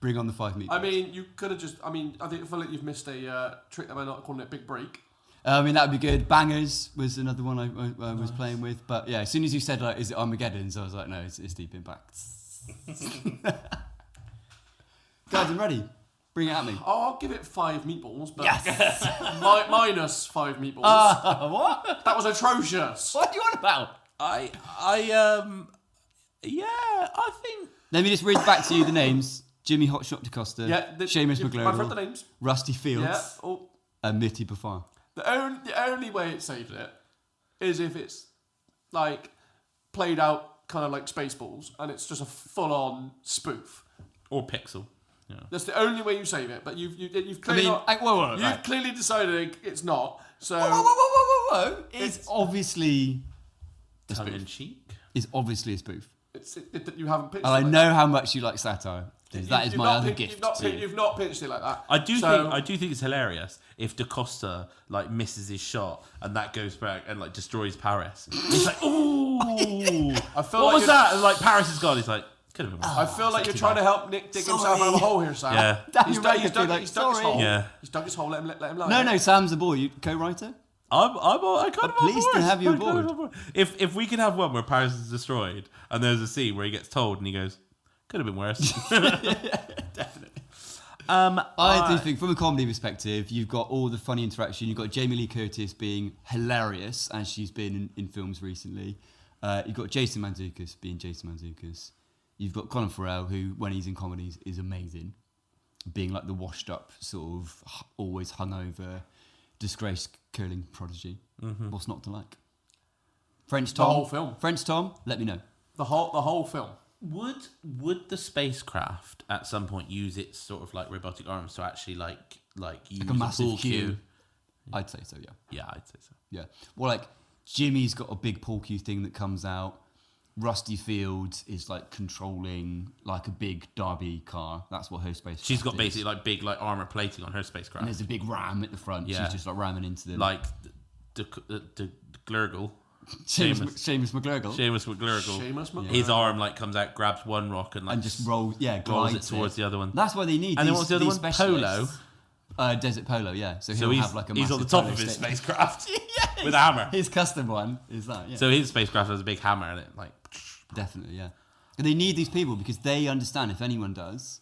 Bring on the 5 meatballs. I mean, you could have just. I feel like you've missed a trick that I'm not calling it Big Break. I mean, that would be good. Bangers was another one I was playing with. But yeah, as soon as you said, like, is it Armageddon's, I was like, no, it's Deep Impacts. Guys, I'm ready. Bring it at me. Oh, I'll give it 5 meatballs, but Yes! minus 5 meatballs. What? That was atrocious. What are you on about? I think Let me just read back to you the names. Jimmy Hotshot DaCosta, Yeah, Seamus I've heard the McGregor, names. Rusty Fields, Yeah. Oh, and Mitty Buffon. the only way it saved it is if it's like played out kind of like Spaceballs, and it's just a full-on spoof. or Pixel. Yeah. That's the only way you save it. But you've clearly whoa, you've clearly decided it's not. So Whoa. It's obviously a Tongue in spoof. cheek. It's obviously a spoof. you haven't pitched. And I it like know how much you like satire. That is you've my not other pitched- gift. You've not pitched it like that. I do think it's hilarious if DaCosta like misses his shot and that goes back and like destroys Paris. He's like, ooh, I feel what like was that? And like Paris is gone. He's like, could have been worse. I feel like you're trying to help Nick dig himself out of a hole here, Sam. Yeah. He's Daniel dug Radcliffe his be like, hole. sorry. Yeah. He's dug his hole. Let him lie. No, Sam's the boy. You co-writer? I'm kind of pleased to have you aboard. If we can have one where Paris is destroyed and there's a scene where he gets told and he goes, could have been worse. Definitely. I do think, from a comedy perspective, you've got all the funny interaction. You've got Jamie Lee Curtis being hilarious, as she's been in films recently. You've got Jason Mantzoukas being Jason Mantzoukas. You've got Colin Farrell, who, when he's in comedies, is amazing, being like the washed-up, sort of always hungover, disgraced curling prodigy. Mm-hmm. What's not to like? French Tom. The whole film. French Tom, let me know. The whole film. Would the spacecraft at some point use its sort of like robotic arms to actually like use Like a massive pool cue. I'd say so, yeah. Yeah, I'd say so. Yeah. Well, like, Jimmy's got a big pool cue thing that comes out. Rusty Fields is like controlling like a big Derby car. That's what her spacecraft She's got is. basically like big like armor plating on her And spacecraft, there's a big ram at the front. Yeah. She's just like ramming into them. like the Glurgle. Seamus McGregor. Seamus McGurgle. Seamus McGurgle. His arm like comes out, grabs one rock, and like And just rolls, rolls glides it towards the other one. That's why they need And then these, what's the other these one? specialists. Desert Polo, yeah. So he'll So have like a he's massive on the top polo of his stick. spacecraft with a hammer. His custom one is that, yeah. So his spacecraft has a big hammer in it, like. Definitely, yeah. And they need these people because they understand, if anyone does,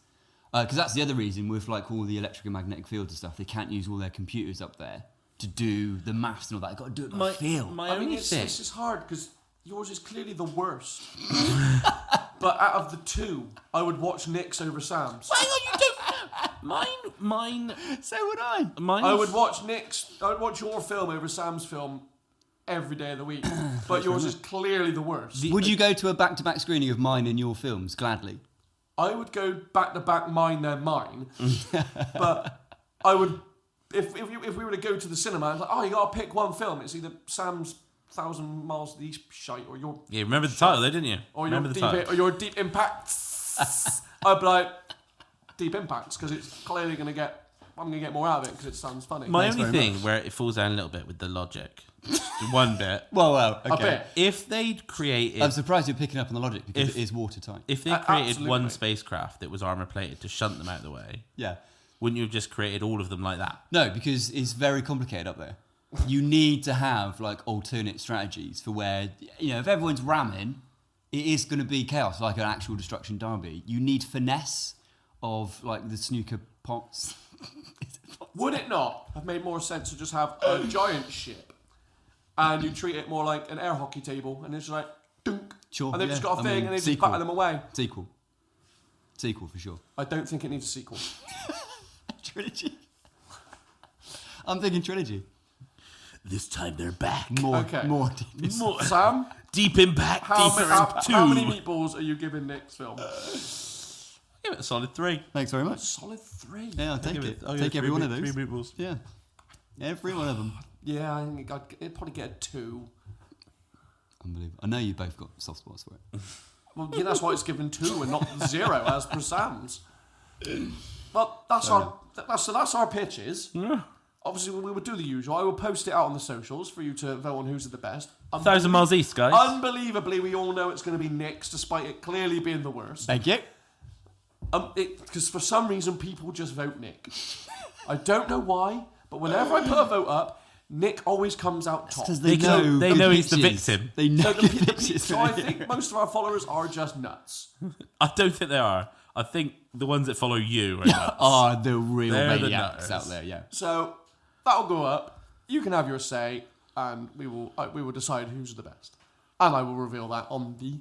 because that's the other reason with like all the electric and magnetic fields and stuff, they can't use all their computers up there to do the maths and all that. They've got to do it by feel. My only thing. This is hard because yours is clearly the worst. But out of the two, I would watch Nick's over Sam's. Hang on, you don't. Mine. So would I. Mine. I would watch your film over Sam's film every day of the week. But yours is clearly the worst. Would you go to a back-to-back screening of mine and your films, gladly? I would go back to back mine then mine. But I would, if we were to go to the cinema, it's like, oh, you got to pick one film. It's either Sam's 1,000 Miles to the East shite or your... Yeah, remember the title, though, didn't you? Or remember the title. your Deep Impacts. I'd be like, Deep Impacts, because it's clearly going to get... I'm going to get more out of it because it sounds funny. My Thanks only very thing much. where it falls down a little bit with the logic, one bit. Well, A okay. bit. If they'd created, I'm surprised you're picking up on the logic because If- it is watertight. if they created absolutely. one spacecraft that was armor plated to shunt them out of the way, Yeah. wouldn't you have just created all of them like that? No, because it's very complicated up there. You need to have like alternate strategies for where, if everyone's ramming, it is going to be chaos, like an actual destruction derby. You need finesse of like the snooker pots. Would it not have made more sense to just have a giant ship and you treat it more like an air hockey table and it's like, dunk, Sure, and they've just yeah. got a I thing mean, and they just sequel. batter them away? Sequel for sure. I don't think it needs a sequel. Trilogy. I'm thinking trilogy. This time they're back. More Okay. more deep. More Sam, deep impact. how Deeper many into. meatballs are you giving Nick's film? Give it a solid 3. Thanks very much. Solid 3. Yeah, I'll take Give it. I'll Take give every one of 3 those. meatballs. Yeah. Every one of them. Yeah, I think it'd probably get a 2. Unbelievable. I know you both got soft spots for it. Well, yeah, that's why it's given 2 and not 0 as per Sam's. But that's our pitches. Yeah. obviously we would do the usual. I will post it out on the socials for you to vote on who's the best. 1,000 miles east, guys. Unbelievably, we all know it's going to be Nick's, despite it clearly being the worst. Thank you. Because for some reason, people just vote Nick. I don't know why, but whenever I put a vote up, Nick always comes out top. Because they know he's the victim. They know So I think most of our followers are just nuts. I don't think they are. I think the ones that follow you are nuts. are the real They're the maniacs nutters. out there, yeah. So that'll go up. You can have your say, and we will decide who's the best. And I will reveal that on the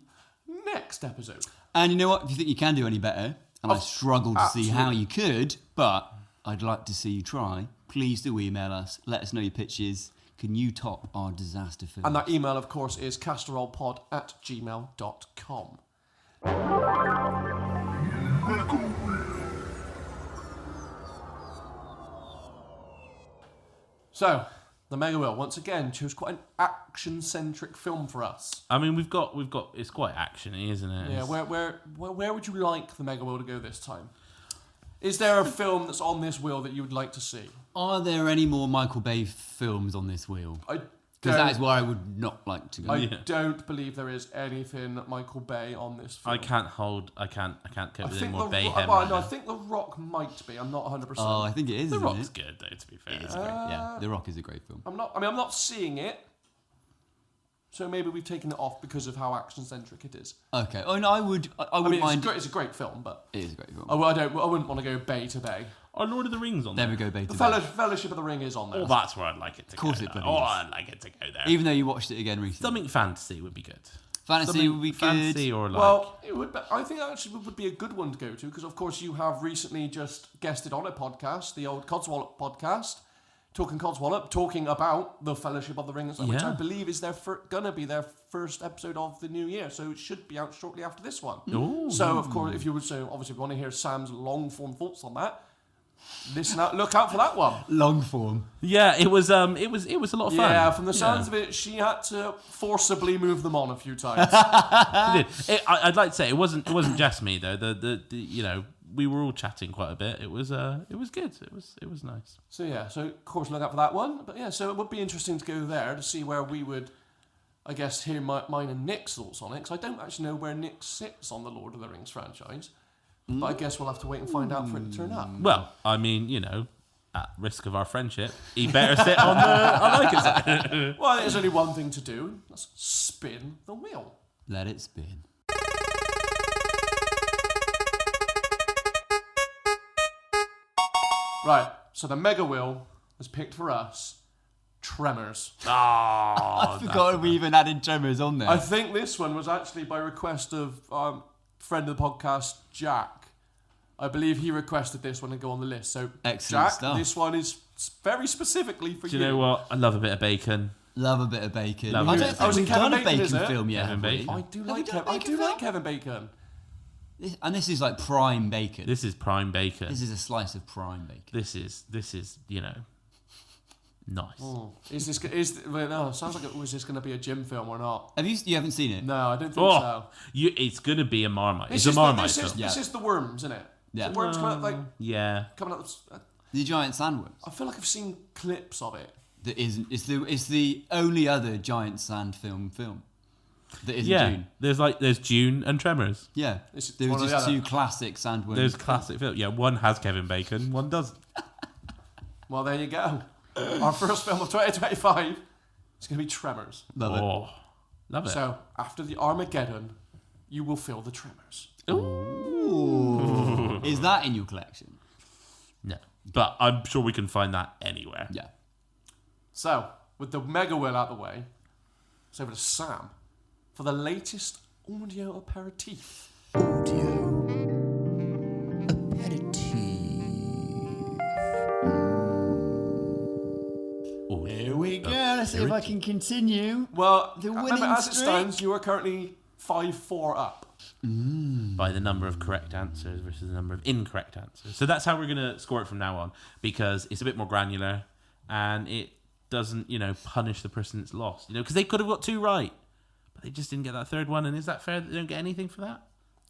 next episode. And you know what? If you think you can do any better, and I struggle to see how you could, but I'd like to see you try, please do email us. Let us know your pitches. Can you top our disaster film? And that email, of course, is castorolpod@gmail.com. So, the Megawheel once again chose quite an action-centric film for us. I mean, we've got. It's quite actiony, isn't it? Yeah, where would you like the Megawheel to go this time? Is there a film that's on this wheel that you would like to see? Are there any more Micheal Bay films on this wheel? Because that is where I would not like to go. I don't believe there is anything Micheal Bay on this film. I can't cope with any more I Bayhem. think The Rock might be. I'm not 100%. Oh, I think it is. The isn't Rock's it? good, though, to be fair. It is great. Yeah, The Rock is a great film. I'm not seeing it. So maybe we've taken it off because of how action-centric it is. Okay. Oh no, I wouldn't mind. It's a great film, but It is a great film. I wouldn't want to go Bay to Bay. Are Lord of the Rings on There there? we go, Bay The to Bay. Fellowship of the Ring is on there. Oh, that's where I'd like it to go. Of course it though. bloody Oh, is. I'd like it to go there. Even though you watched it again recently. Something fantasy would be good. Fantasy would be good. Fantasy or like... Well, it would. I think that actually would be a good one to go to because, of course, you have recently just guested on a podcast, the old Codswallop podcast, Talking Codswallop, talking about the Fellowship of the Ring, which Yeah. I believe is gonna be their first episode of the new year, so it should be out shortly after this one. Ooh. So, of course, if you want to hear Sam's long form thoughts on that, listen out, look out for that one. Long form. Yeah, it was a lot of fun. Yeah, from the sounds of it, she had to forcibly move them on a few times. I'd like to say it wasn't just me though. The we were all chatting quite a bit. It was good. It was nice. So of course look out for that one. But yeah, so it would be interesting to go there to see where we would, I guess, hear mine and Nick's thoughts on it. Because I don't actually know where Nick sits on the Lord of the Rings franchise. But I guess we'll have to wait and find out for it to turn up. Well, I mean, at risk of our friendship, he better sit on the I like it side. Well, there's only one thing to do. That's spin the wheel. Let it spin. Right, so the mega wheel has picked for us Tremors. Oh, I forgot we even added Tremors on there. I think this one was actually by request of friend of the podcast, Jack. I believe he requested this one to go on the list. So, Excellent Jack, stuff. this one is very specifically for Do you know what? I love a bit of bacon. Love a bit of bacon. Love I a don't bit. think is it we've Kevin done a Bacon, bacon is it? film yet. Kevin have we? Bacon. I do Have like we done a I bacon do film? like Kevin Bacon. And this is like prime bacon. This is prime bacon. This is a slice of prime bacon. This is nice. Sounds like was this going to be a gym film or not? You haven't seen it? No, I don't think Oh, so. it's gonna be a Marmite. This It's a is Marmite film. This is the worms, isn't it? Yeah. The worms Yeah. coming out. The giant sandworms. I feel like I've seen clips of it. That isn't. It's the only other giant sand film that isn't Yeah. Dune. There's Dune and Tremors. Yeah. This is There were one or just the two other. classic sandworms. There's classic film. Yeah, one has Kevin Bacon, one doesn't. Well, there you go. Our first film of 2025 is going to be Tremors. Love it. Oh, love it. So after the Armageddon, you will feel the tremors. Ooh. Is that in your collection? No, but I'm sure we can find that anywhere. Yeah. So with the mega wheel out the way, it's over to Sam for the latest audio aperitif. Audio aperitif. Oh, Here we go. Let's see if I can continue. Well, The remember, winning as it streak. stands, you are currently 5-4 up. by the number of correct answers versus the number of incorrect answers. So that's how we're going to score it from now on, because it's a bit more granular and it doesn't, punish the person that's lost. Because they could have got 2 right, but they just didn't get that third one. And is that fair that they don't get anything for that?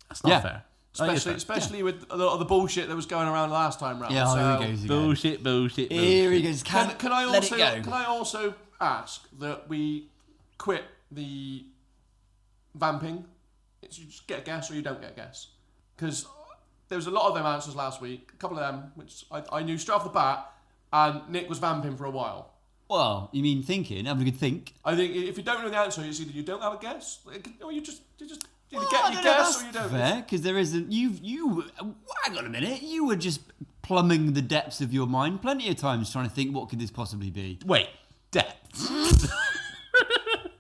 That's not fair. Especially with a lot of the bullshit that was going around last time round. Yeah, here he goes again. Bullshit. Here he goes. Can I let also it go. can I also ask that we quit the vamping? It's you just get a guess or you don't get a guess. Because there was a lot of them answers last week. A couple of them which I knew straight off the bat, and Nick was vamping for a while. Well, you mean thinking, having a good think? I think if you don't know the answer, it's either you don't have a guess, or you just either Well, get I your don't know, guess that's or you don't. fair, because there isn't. You. Hang on a minute. You were just plumbing the depths of your mind plenty of times, trying to think what could this possibly be. Wait, depth.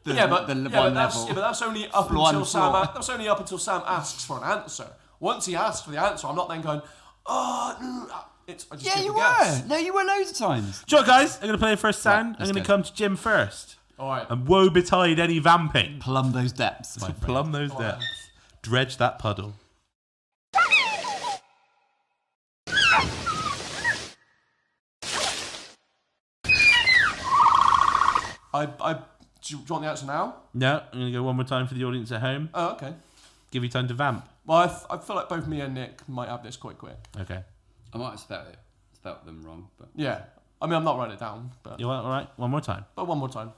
The But level. that's only up One until Sam. floor. That's only up until Sam asks for an answer. Once he asks for the answer, I'm not then going, oh, no. I just Yeah, give you a guess. were. No, you were loads of times. Sure, guys, I'm going to play the first sound. Right, I'm let's going to go. come to Jim first. All right. And woe betide any vamping. Plumb those depths, my friend. Plumb those depths. Dredge that puddle. Do you want the answer now? No, I'm going to go one more time for the audience at home. Oh, okay. Give you time to vamp. Well, I feel like both me and Nick might have this quite quick. Okay. I might have spelt them wrong, but Yeah. I mean, I'm not writing it down, but You all right? One more time. one more time.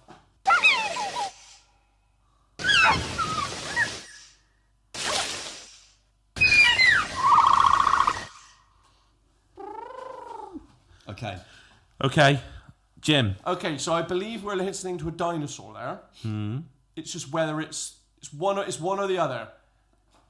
okay. Okay. Jim. Okay, so I believe we're listening to a dinosaur there. It's just whether it's one or the other.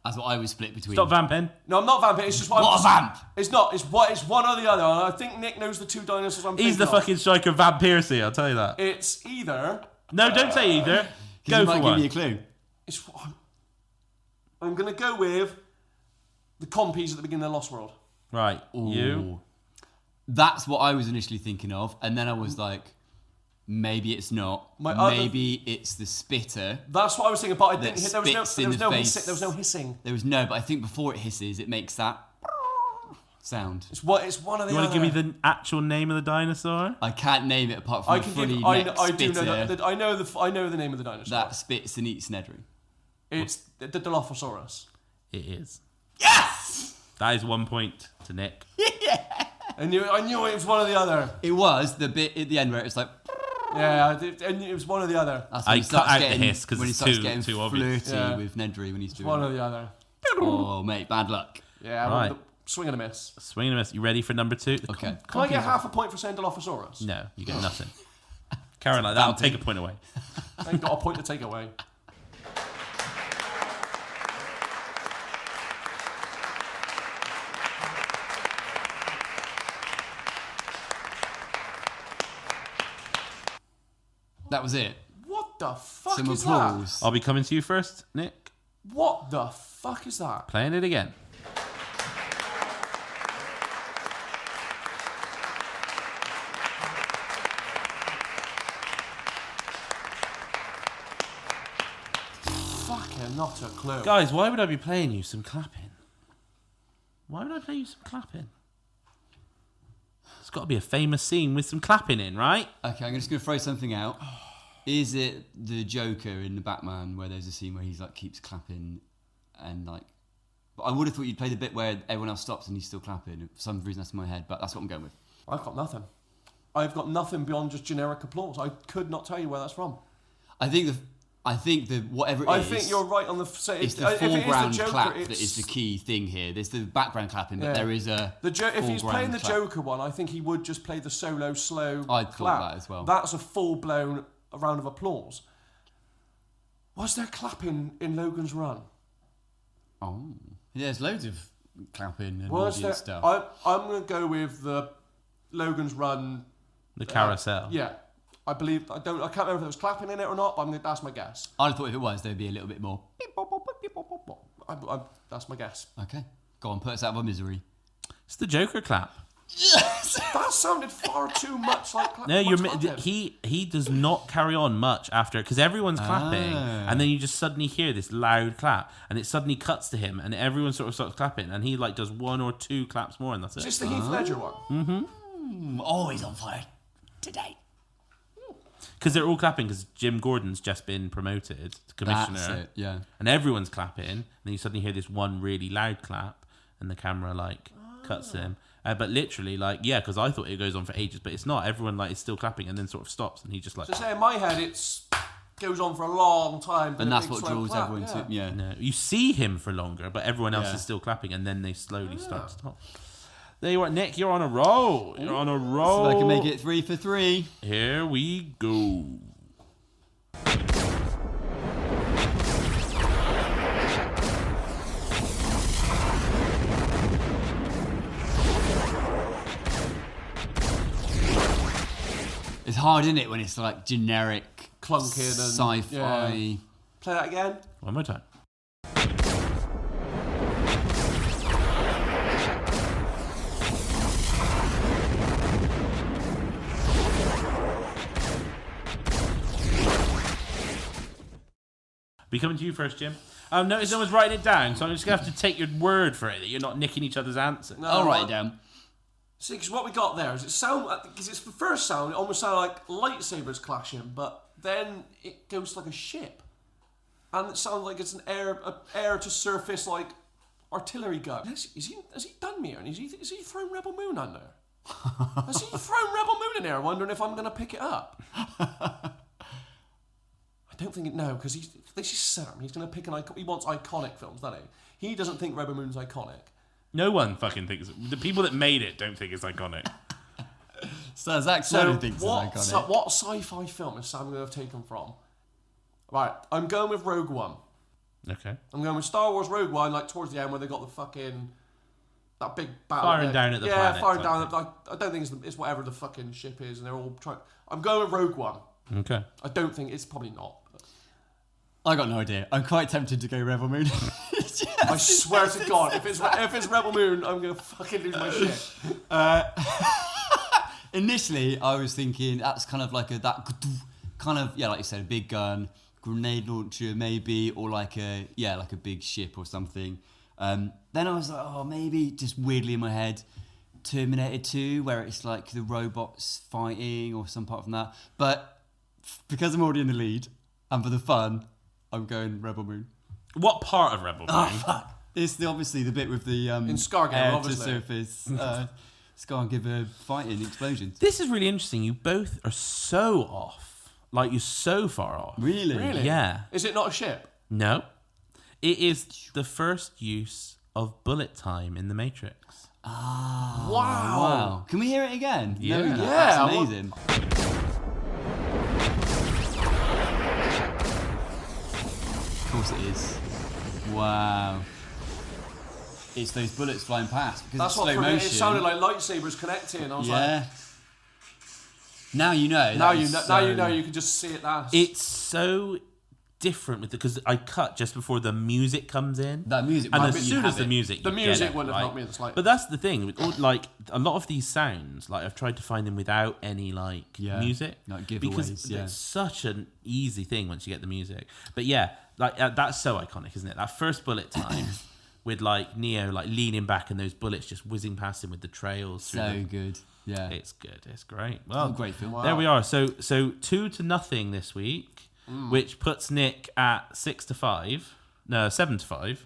That's what I was split between. Stop vamping. No, I'm not vamping. It's just what What a vamp! It's not. It's one or the other. And I think Nick knows the two dinosaurs I'm He's thinking the of. fucking striker Vampircy, I'll tell you that. It's either. No, don't say either. Go you for might one. give me a clue. It's. I'm gonna go with the compies at the beginning of Lost World. Right. Ooh. You. That's what I was initially thinking of, and then I was like, maybe it's not. Maybe it's the spitter. That's what I was thinking, but I didn't. That There was spits in no the hissing. face. There was no hissing. There was no, but I think before it hisses, it makes that sound. It's one of the You other. want to give me the actual name of the dinosaur? I can't name it apart from I a can fully give. neck I do know spitter that. I know the name of the dinosaur. that spits and eats Nedry. It's the Dilophosaurus. It is. Yes! That is 1 point to Nick. I knew it was one or the other. It was the bit at the end where it's like, Yeah, I knew it was one or the other. that's I when he starts cut out the getting, hiss 'cause when he it's starts too getting obvious. flirty Yeah. with Nedry when he's doing One or it. the other. Oh, mate, bad luck. Yeah, Right. right. Swing and a miss. Swing and a miss. You ready for number 2? Okay. Can I get half a point for saying Dilophosaurus? No, you get nothing. Carry on like that, I'll take a point away. I ain't got a point to take away. That was it. What the fuck Some is applause. I'll be coming to you first, Nick. that? What the fuck is that? Playing it again. Fucking not a clue. Guys, why would I be playing you some clapping? Why would I play you some clapping? It's got to be a famous scene with some clapping in, right? Okay, I'm just going to throw something out. Is it the Joker in the Batman where there's a scene where he's like keeps clapping and like... But I would have thought you'd play the bit where everyone else stops and he's still clapping. For some reason that's in my head, but that's what I'm going with. I've got nothing. I've got nothing beyond just generic applause. I could not tell you where that's from. I think the whatever it is... I think you're right on the... Say, It's the if it is foreground the Joker, clap that it's- is the key thing here. There's the background clapping, but Yeah. there is a if he's playing the clap. Joker one, I think he would just play the solo slow I'd thought clap. that as well. That's a full-blown round of applause. Was there clapping in Logan's Run? Oh. There's loads of clapping and Was audience there? stuff. I'm going to go with the Logan's Run. The carousel. Yeah, I believe. I can't remember if there was clapping in it or not. But that's my guess. I'd have thought if it was, there'd be a little bit more. That's my guess. Okay. Go on, put us out of our misery. It's the Joker clap. That sounded far too much like clapping. No, he does not carry on much after because everyone's clapping, and then you just suddenly hear this loud clap, and it suddenly cuts to him, and everyone sort of starts clapping, and he like does 1 or 2 claps more, and that's Is it. this the Heath Ledger one? Always on fire today. because they're all clapping because Jim Gordon's just been promoted to commissioner. That's it, yeah. And everyone's clapping. And then you suddenly hear this one really loud clap, and the camera like cuts him. But literally, like, yeah, because I thought it goes on for ages, but it's not. Everyone like is still clapping, and then sort of stops, and he just like. So say in my head, it's goes on for a long time, And that's what draws everyone to. Yeah. No, you see him for longer, but everyone else Yeah. is still clapping, and then they slowly start to stop. There you are, Nick. You're on a roll. You're on a roll. So I can make it 3 for 3. Here we go. It's hard, isn't it, when it's like generic Clunking and sci-fi. yeah. Play that again. One more time. Be coming to you first, Jim. Notice no one's writing it down, so I'm just going to have to take your word for it that you're not nicking each other's answer. No, I'll write it down. See, because what we got there is it sound because it's the first sound. It almost sounded like lightsabers clashing, but then it goes to like a ship, and it sounds like it's an air to surface like artillery gun. Has he done me? And is he thrown Rebel Moon on there? Has he thrown Rebel Moon in there? Wondering if I'm going to pick it up. I don't think it. No, because this is Sam. He's going to pick he wants iconic films, doesn't he? He doesn't think Rebel Moon's iconic. No one fucking thinks... The people that made it don't think it's iconic. So Zach Snyder thinks it's iconic. What sci-fi film is Sam going to have taken from? Right, I'm going with Rogue One. Okay. I'm going with Star Wars Rogue One, like towards the end where they got the fucking... That big battle. Firing down at the planet. Yeah, firing down. I don't think it's whatever the fucking ship is, and they're all trying... I'm going with Rogue One. Okay. I don't think... It's probably not. But. I got no idea. I'm quite tempted to go Rebel Moon. I swear to God, if it's Rebel Moon, I'm going to fucking lose my shit. Initially, I was thinking that's kind of like like you said, a big gun, grenade launcher maybe, or like a big ship or something. Then I was like, oh, maybe just weirdly in my head, Terminator 2, where it's like the robots fighting or some part from that. But because I'm already in the lead, and for the fun, I'm going Rebel Moon. What part of Rebel Moon? Oh, fuck. It's obviously the bit with the in Scargiver, air obviously. to surface Scargiver fighting explosions. This is really interesting. You both are so off. Like, you're so far off. Really? Yeah. Is it not a ship? No. It is the first use of bullet time in The Matrix. Ah. Wow. Can we hear it again? Yeah. No, Yeah, that's amazing. Of course it is. Wow. It's those bullets flying past because That's it's what slow for me, motion. it sounded like lightsabers connecting. I was like, Now you know. now you know you can just see it last. It's so different because I cut just before the music comes in. That music, and right, as you soon have as the it. music, The you music get it, wouldn't have right? helped me in the slightest. But that's the thing. With all, like a lot of these sounds, like I've tried to find them without any music, like giveaways, because it's such an easy thing once you get the music. But yeah, like that's so iconic, isn't it? That first bullet time with like Neo like leaning back and those bullets just whizzing past him with the trails. So good. Yeah, it's good. It's great. Well, great film. Wow. There we are. So 2-0 this week, which puts Nick at 6-5. No, 7-5.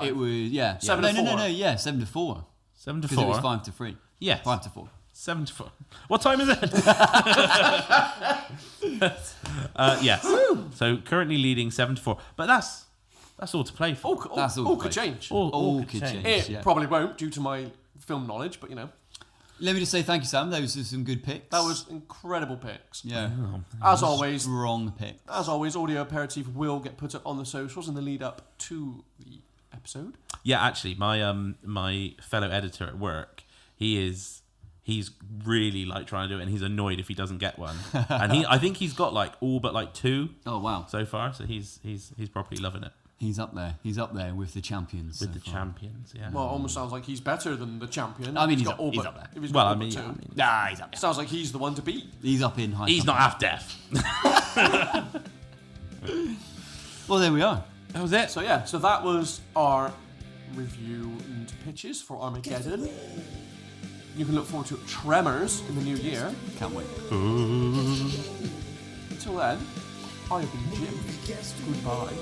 It was 7 to 4. No. Yeah, 7 to 4. 7 to Because 4. it was 5 to 3. Yes. 5 to 4. 7 to 4. What time is it? Yes. So currently leading 7 to 4. But that's all to play for. All could change. All could change. It probably won't due to my film knowledge, but you know. Let me just say thank you, Sam. Those were some good picks. That was incredible picks. Yeah. As always, Strong picks. Audio Aperitif will get put up on the socials in the lead up to the episode. Yeah, actually, my fellow editor at work, he's really like trying to do it, and he's annoyed if he doesn't get one. And I think he's got like all but like 2. Oh wow. So far, so he's probably loving it. He's up there. He's up there with the champions. With the champions, yeah. Well, it almost sounds like he's better than the champion. I mean, he's up there. If he's Well, got I all mean, but 2. He's up there. Sounds like he's the one to beat. He's up in high. He's not half deaf. Well, there we are. That was it. So yeah, so that was our review and pitches for Armageddon. You can look forward to Tremors in the new year. Can't wait. Until then, I have been Jim. Goodbye.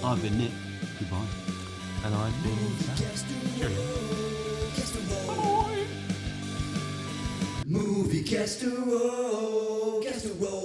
I've been Nick. Goodbye. And I've been Sam. Cheerio. Bye. Movie casserole, casserole.